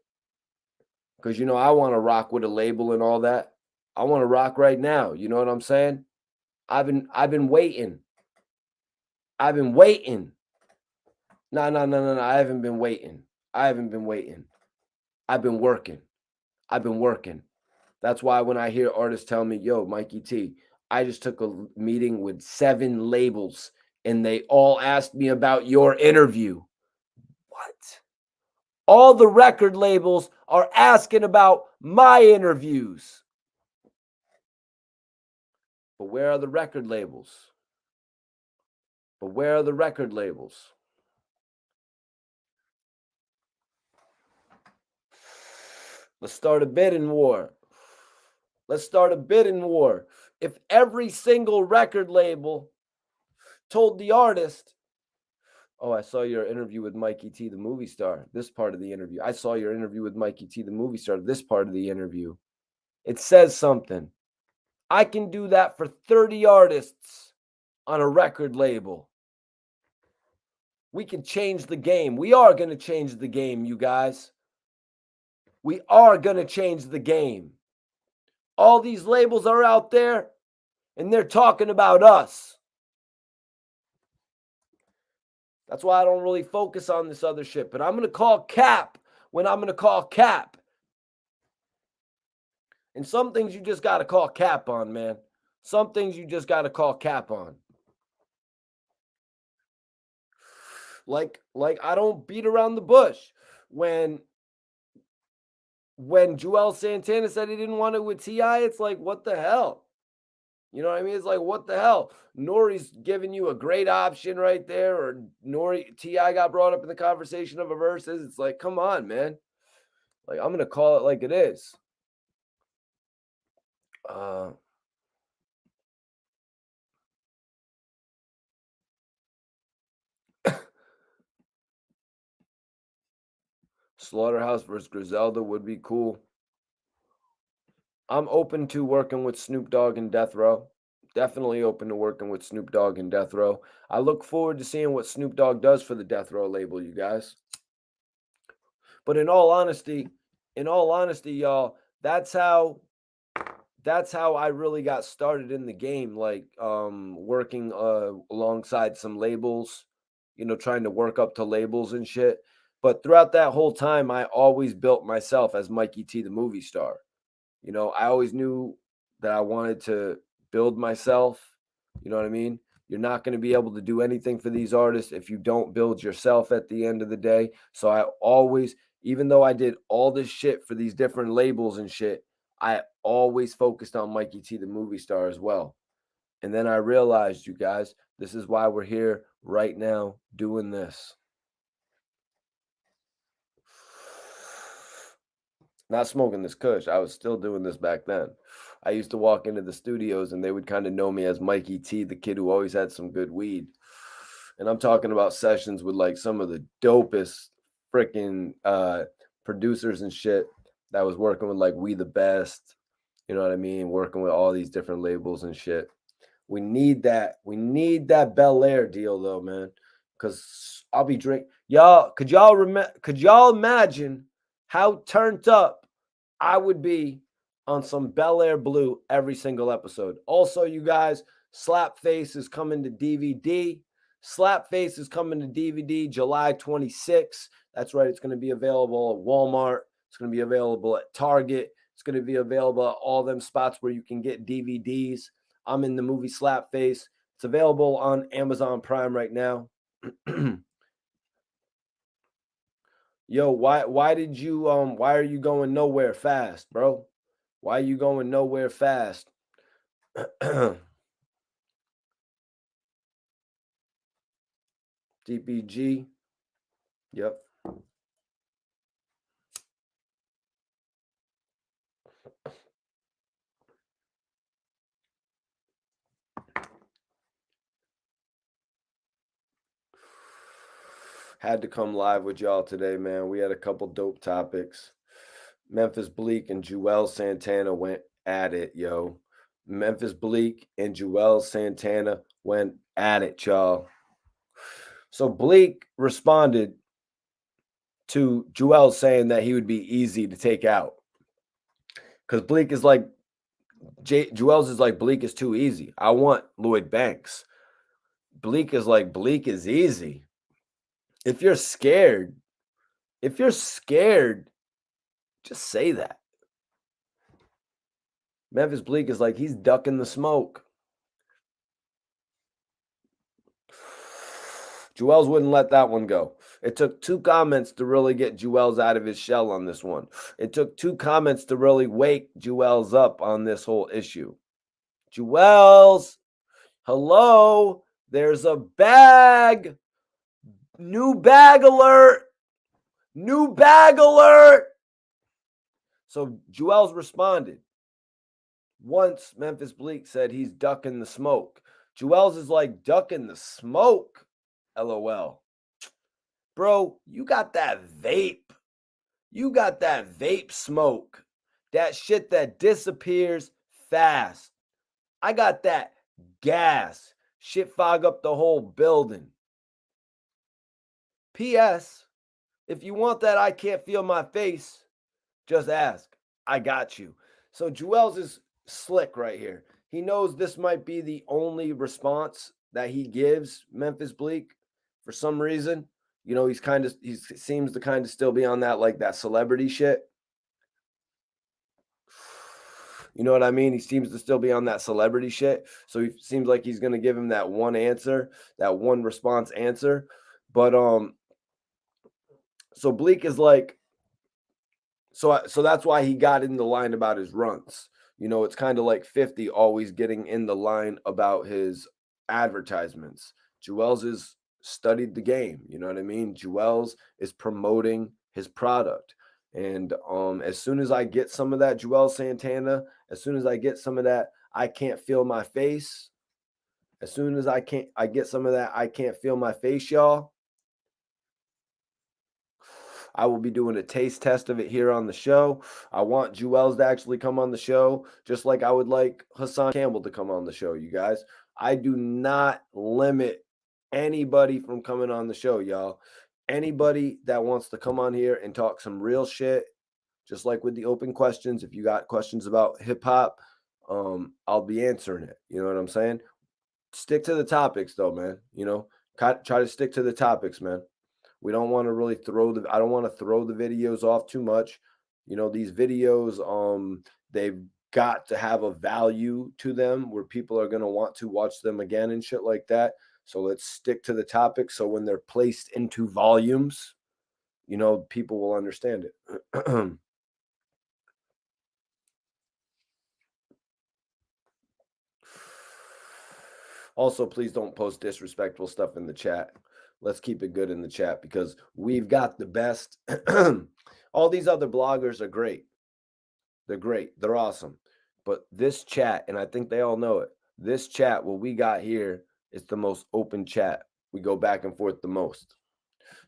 Because, I want to rock with a label and all that. I want to rock right now. You know what I'm saying? I've been waiting. I've been waiting. No. I haven't been waiting. I've been working. I've been working. That's why when I hear artists tell me, yo, Mikey T, I just took a meeting with 7 labels and they all asked me about your interview. What? All the record labels are asking about my interviews. But where are the record labels? Let's start a bidding war. If every single record label told the artist, oh, I saw your interview with Mikey T, the movie star, this part of the interview. I saw your interview with Mikey T, the movie star, this part of the interview. It says something. I can do that for 30 artists on a record label. We can change the game. We are going to change the game, you guys. We are going to change the game. All these labels are out there, and they're talking about us. That's why I don't really focus on this other shit. But I'm going to call cap when I'm going to call cap. And some things you just got to call cap on, man. Some things you just got to call cap on. Like I don't beat around the bush. When Juelz Santana said he didn't want it with T.I., it's like, what the hell? You know what I mean? It's like, what the hell? Nori's giving you a great option right there, or T.I. got brought up in the conversation of a Verzuz. It's like, come on, man. Like, I'm going to call it like it is. Slaughterhouse versus Griselda would be cool. I'm open to working with Snoop Dogg and Death Row. Definitely open to working with Snoop Dogg and Death Row. I look forward to seeing what Snoop Dogg does for the Death Row label, you guys. But in all honesty, y'all, that's how I really got started in the game, like working alongside some labels, trying to work up to labels and shit. But throughout that whole time, I always built myself as Mikey T, the movie star. I always knew that I wanted to build myself. You know what I mean? You're not going to be able to do anything for these artists if you don't build yourself at the end of the day. So I always, even though I did all this shit for these different labels and shit, I always focused on Mikey T, the movie star, as well. And then I realized, you guys, this is why we're here right now doing this. Not smoking this kush. I was still doing this back then. I used to walk into the studios and they would kind of know me as Mikey T, the kid who always had some good weed. And I'm talking about sessions with like some of the dopest freaking producers and shit that was working with like We the Best. You know what I mean? Working with all these different labels and shit. We need that. We need that Bel Air deal though, man. Cause I'll be drinking. Y'all, could y'all imagine how turned up I would be on some Bel Air Blue every single episode? Also, you guys, Slapface is coming to DVD. Slapface is coming to DVD July 26th. That's right. It's going to be available at Walmart. It's going to be available at Target. It's going to be available at all them spots where you can get DVDs. I'm in the movie Slapface. It's available on Amazon Prime right now. Yo, why are you going nowhere fast, bro? Why you going nowhere fast? DPG. Yep. Had to come live with y'all today, man. We had a couple dope topics. Memphis Bleek and Juelz Santana went at it, yo. Memphis Bleek and Juelz Santana went at it, y'all. So Bleek responded to Juelz saying that he would be easy to take out. Because Bleek is like, Juelz is like, Bleek is too easy. I want Lloyd Banks. Bleek is like, Bleek is easy. If you're scared, just say that. Memphis Bleek is like, he's ducking the smoke. Juelz wouldn't let that one go. It took 2 comments to really get Juelz out of his shell on this one. It took 2 comments to really wake Juelz up on this whole issue. Juelz, hello, there's a bag. New bag alert. New bag alert. So Juelz responded. Once Memphis Bleek said he's ducking the smoke. Juelz is like, ducking the smoke? LOL. Bro, you got that vape. You got that vape smoke. That shit that disappears fast. I got that gas. Shit fog up the whole building. P.S. If you want that I can't feel my face, just ask. I got you. So Juelz is slick right here. He knows this might be the only response that he gives Memphis Bleek for some reason. You know, he seems to kind of still be on that, like, that celebrity shit. You know what I mean? He seems to still be on that celebrity shit. So he seems like he's going to give him that one answer, that one response answer. But so Bleek is like, so that's why he got in the line about his runs. You know, it's kind of like 50 always getting in the line about his advertisements. Juelz is studied the game. You know what I mean? Juelz is promoting his product. And as soon as I get some of that Juelz Santana, as soon as I get some of that, I can't feel my face. As soon as I get some of that, I can't feel my face, y'all. I will be doing a taste test of it here on the show. I want Juelz to actually come on the show, just like I would like Hassan Campbell to come on the show, you guys. I do not limit anybody from coming on the show, y'all. Anybody that wants to come on here and talk some real shit, just like with the open questions, if you got questions about hip hop, I'll be answering it. You know what I'm saying? Stick to the topics, though, man. You know, try to stick to the topics, man. We don't want to really I don't want to throw the videos off too much. You know, these videos, they've got to have a value to them where people are going to want to watch them again and shit like that. So let's stick to the topic. So when they're placed into volumes, you know, people will understand it. Also, please don't post disrespectful stuff in the chat. Let's keep it good in the chat because we've got the best. All these other bloggers are great. They're great. They're awesome. But this chat, and I think they all know it, this chat, what we got here, is the most open chat. We go back and forth the most.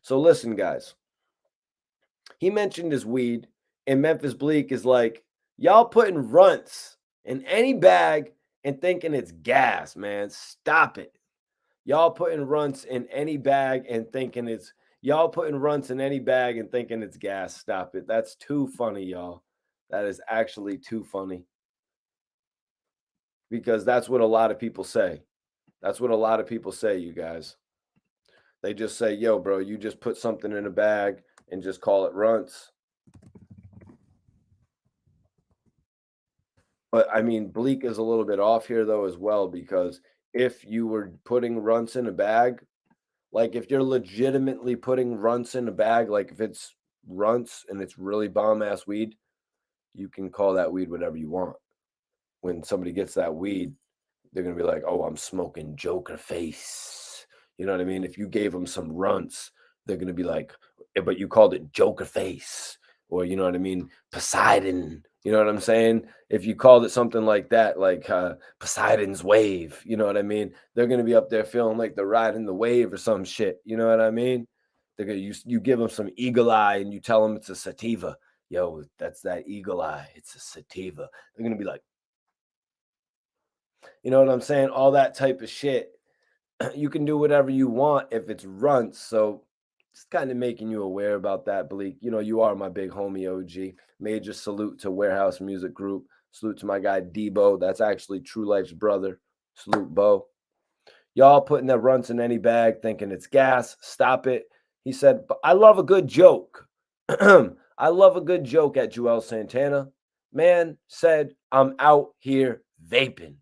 So listen, guys. He mentioned his weed, and Memphis Bleek is like, y'all putting runts in any bag and thinking it's gas, man. Stop it. Y'all putting runts in any bag and thinking it's gas. Stop it. That's too funny, y'all. That is actually too funny. Because that's what a lot of people say. That's what a lot of people say, you guys. They just say, yo, bro, you just put something in a bag and just call it runts. But I mean, Bleek is a little bit off here though as well, because if you were putting runts in a bag, like if you're legitimately putting runts in a bag, like if it's runts and it's really bomb ass weed, you can call that weed whatever you want. When somebody gets that weed, they're going to be like, oh, I'm smoking Joker face. You know what I mean? If you gave them some runts, they're going to be like, but you called it Joker face. Or, you know what I mean? Poseidon. You know what I'm saying? If you called it something like that, like Poseidon's wave, you know what I mean? They're going to be up there feeling like they're riding the wave or some shit. You know what I mean? They're gonna, you give them some eagle eye and you tell them it's a sativa. Yo, that's that eagle eye. It's a sativa. They're going to be like, you know what I'm saying? All that type of shit. You can do whatever you want if it's runts. So just kind of making you aware about that, Bleek. You know, you are my big homie OG. Major salute to Warehouse Music Group. Salute to my guy Debo. That's actually True Life's brother. Salute Bo. Y'all putting that runts in any bag thinking it's gas. Stop it. He said, I love a good joke. I love a good joke at Juelz Santana. Man said, I'm out here vaping.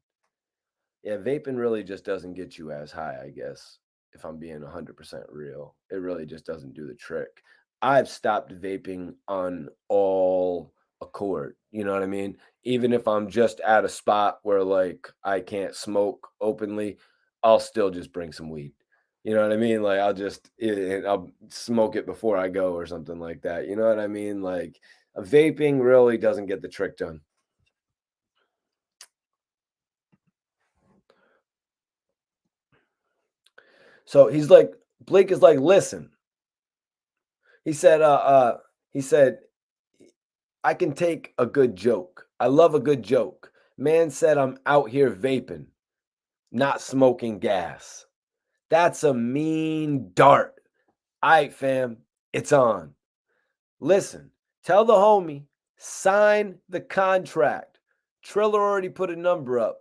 Yeah, vaping really just doesn't get you as high, I guess, if I'm being 100% real. It really just doesn't do the trick. I've stopped vaping on all accord. You know what I mean? Even if I'm just at a spot where like I can't smoke openly, I'll still just bring some weed. You know what I mean? Like I'll smoke it before I go or something like that. You know what I mean? Like vaping really doesn't get the trick done. So he's like, Blake is like, listen. He said, I can take a good joke. I love a good joke. Man said I'm out here vaping, not smoking gas. That's a mean dart. All right, fam, it's on. Listen, tell the homie, sign the contract. Triller already put a number up.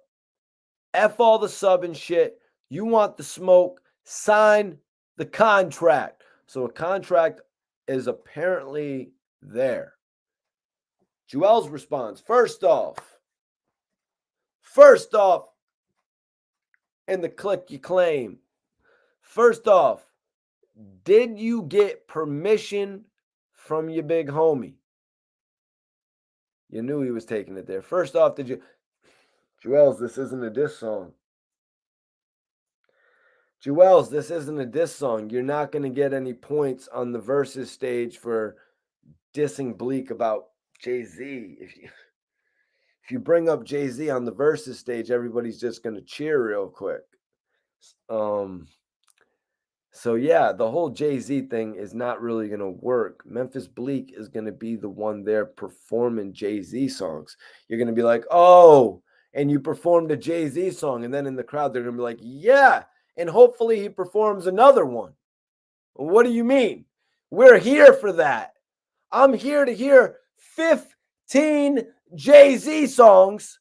F all the sub and shit. You want the smoke, sign the contract. So a contract is apparently there. Juelz responds, first off, in the click you claim, first off, did you get permission from your big homie? You knew he was taking it there. First off, did you... Juelz, this isn't a diss song. Juelz, this isn't a diss song. You're not going to get any points on the versus stage for dissing Bleek about Jay-Z. If you bring up Jay-Z on the versus stage, everybody's just going to cheer real quick. So yeah, the whole Jay-Z thing is not really going to work. Memphis Bleek is going to be the one there performing Jay-Z songs. You're going to be like, oh, and you performed a Jay-Z song. And then in the crowd, they're going to be like, yeah, and hopefully he performs another one. What do you mean? We're here for that. I'm here to hear 15 Jay-Z songs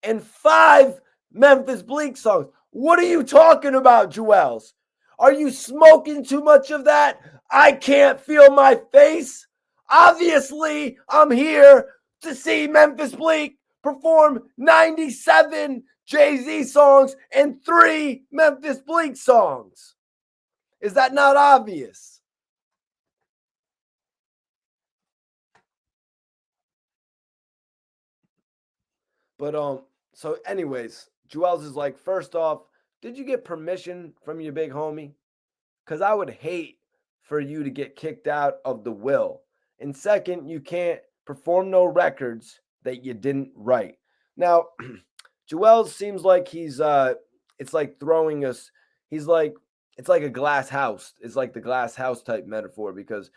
and 5 Memphis Bleek songs. What are you talking about, Juelz? Are you smoking too much of that? I can't feel my face. Obviously, I'm here to see Memphis Bleek perform 97 Jay-Z songs and 3 Memphis Bleek songs. Is that not obvious? But so anyways, Juelz is like, first off, did you get permission from your big homie? Because I would hate for you to get kicked out of the will. And second, you can't perform no records that you didn't write. Now, Juelz seems like he's it's like throwing us, he's like, it's like a glass house. It's like the glass house type metaphor because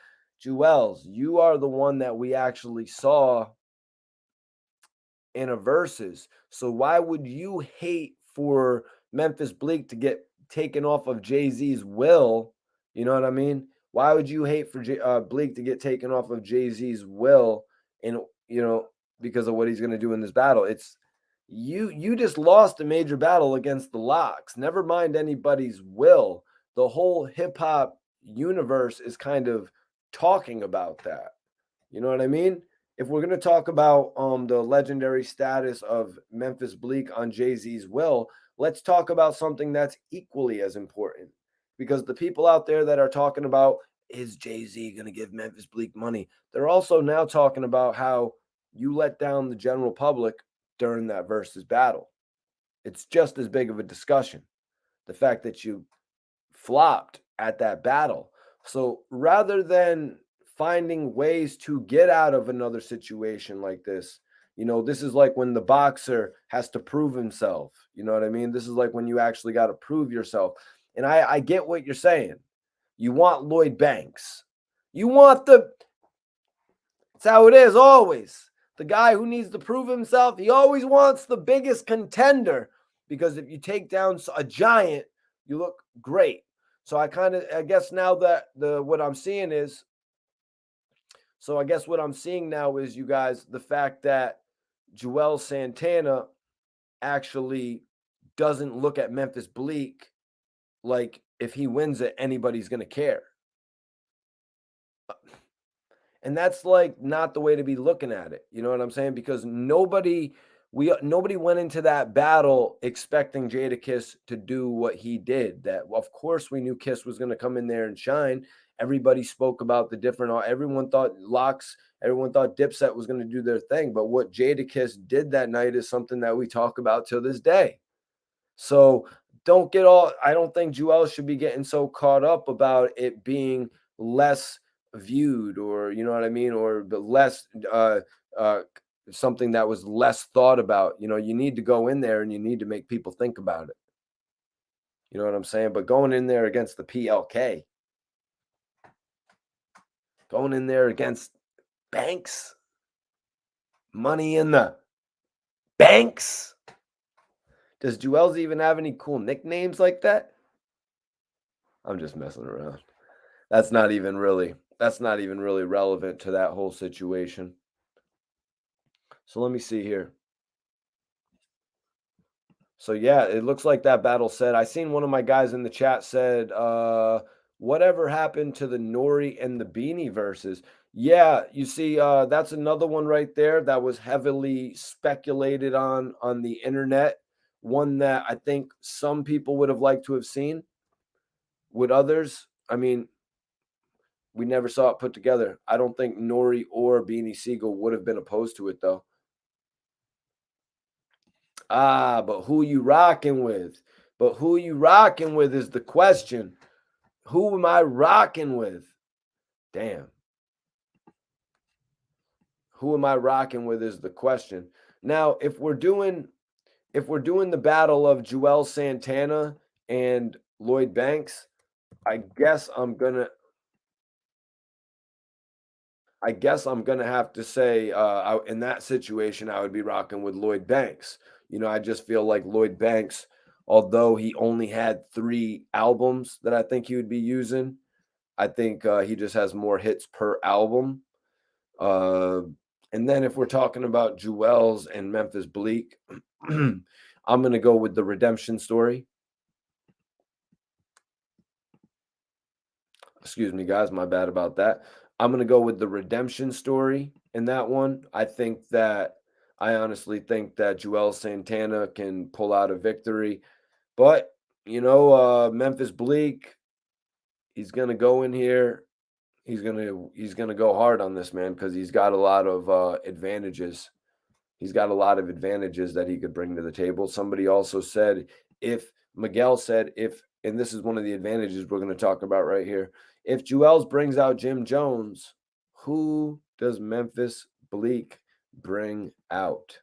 Juelz, you are the one that we actually saw in a versus. So why would you hate for Memphis Bleek to get taken off of Jay-Z's will? You know what I mean? Why would you hate for Bleek to get taken off of Jay-Z's will and, you know, because of what he's going to do in this battle? It's you just lost a major battle against the Locks. Never mind anybody's will. The whole hip hop universe is kind of talking about that. You know what I mean? If we're going to talk about the legendary status of Memphis Bleek on Jay-Z's will, let's talk about something that's equally as important. Because the people out there that are talking about, is Jay-Z going to give Memphis Bleek money? They're also now talking about how you let down the general public during that Verzuz battle. It's just as big of a discussion. The fact that you flopped at that battle. So rather than finding ways to get out of another situation like this, this is like when the boxer has to prove himself. You know what I mean? This is like when you actually got to prove yourself. And I get what you're saying. You want Lloyd Banks. You want that's how it is always. The guy who needs to prove himself, he always wants the biggest contender, because if you take down a giant, you look great. So I guess now that what I'm seeing is, you guys, the fact that Juelz Santana actually doesn't look at Memphis Bleek like if he wins it, anybody's going to care. And that's like not the way to be looking at it. You know what I'm saying? Because nobody went into that battle expecting Jadakiss to do what he did. That, of course, we knew Kiss was going to come in there and shine. Everybody spoke about the different. Everyone thought Locks. Everyone thought Dipset was going to do their thing. But what Jadakiss did that night is something that we talk about till this day. So don't get all. I don't think Juelz should be getting so caught up about it being less viewed, or you know what I mean, or less something that was less thought about. You need to go in there and you need to make people think about it. You know what I'm saying? But going in there against the PLK, going in there against Banks, Money in the Banks. Does Juelz even have any cool nicknames like that? I'm just messing around. That's not even really relevant to that whole situation. So let me see here. So yeah, it looks like that battle said. I seen one of my guys in the chat said, whatever happened to the Nori and the Beanie verses? Yeah, you see, that's another one right there that was heavily speculated on the internet. One that I think some people would have liked to have seen. With others, I mean, we never saw it put together. I don't think Nori or Beanie Siegel would have been opposed to it, though. But who you rocking with? But who you rocking with is the question. Who am I rocking with? Damn. Who am I rocking with is the question. Now, if we're doing the battle of Juelz Santana and Lloyd Banks, I guess I'm gonna have to say, in that situation, I would be rocking with Lloyd Banks. I just feel like Lloyd Banks, although he only had 3 albums that I think he would be using, I think he just has more hits per album. And then if we're talking about Juelz and Memphis Bleek, I'm going to go with the redemption story. Excuse me, guys. My bad about that. I'm going to go with the redemption story in that one. I honestly think that Juelz Santana can pull out a victory. But, Memphis Bleek, he's going to go in here. He's gonna go hard on this man because he's got a lot of advantages. He's got a lot of advantages that he could bring to the table. Somebody also said, Miguel said, and this is one of the advantages we're going to talk about right here. If Juelz brings out Jim Jones, who does Memphis Bleek bring out?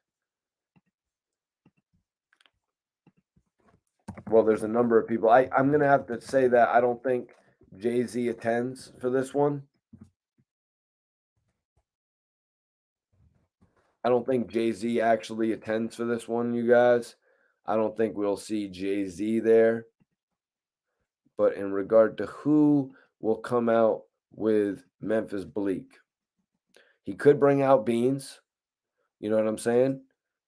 Well, there's a number of people. I'm going to have to say that I don't think Jay-Z attends for this one. I don't think Jay-Z actually attends for this one, you guys. I don't think we'll see Jay-Z there. But in regard to who will come out with Memphis Bleek, he could bring out Beans. You know what I'm saying?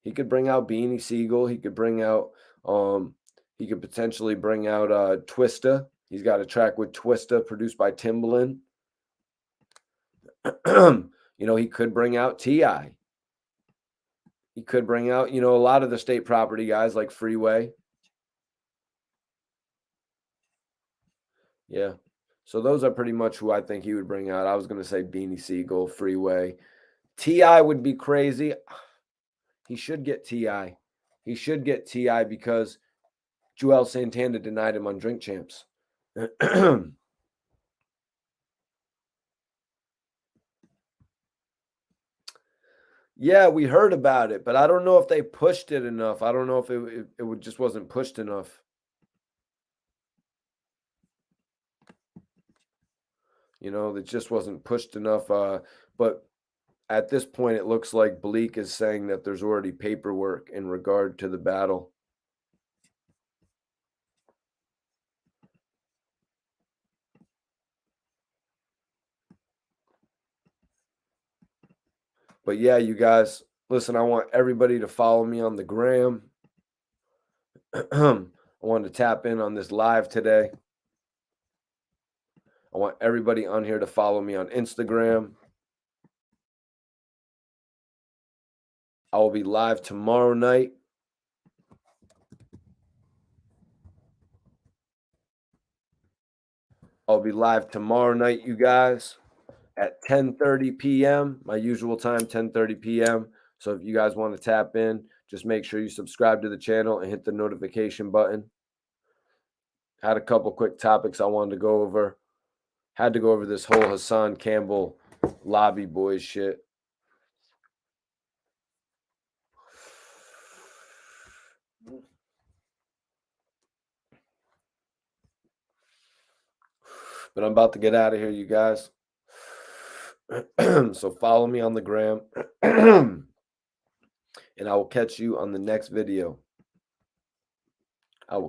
He could bring out Beanie Siegel. He could bring out, he could potentially bring out Twista. He's got a track with Twista produced by Timbaland. He could bring out T.I. He could bring out, a lot of the state property guys like Freeway. Yeah. So those are pretty much who I think he would bring out. I was going to say Beanie Siegel, Freeway, T.I. would be crazy. He should get T.I. He should get T.I. because Juelz Santana denied him on Drink Champs. Yeah, we heard about it, but I don't know if they pushed it enough. I don't know if it just wasn't pushed enough. You know, it just wasn't pushed enough. But at this point, it looks like Bleek is saying that there's already paperwork in regard to the battle. But yeah, you guys, listen, I want everybody to follow me on the gram. I wanted to tap in on this live today. I want everybody on here to follow me on Instagram. I will be live tomorrow night. I'll be live tomorrow night, you guys, at 10:30 p.m. My usual time, 10:30 p.m. So if you guys want to tap in, just make sure you subscribe to the channel and hit the notification button. Had a couple quick topics I wanted to go over. Had to go over this whole Hassan Campbell lobby boys shit. But I'm about to get out of here, you guys. So follow me on the gram. And I will catch you on the next video. I will catch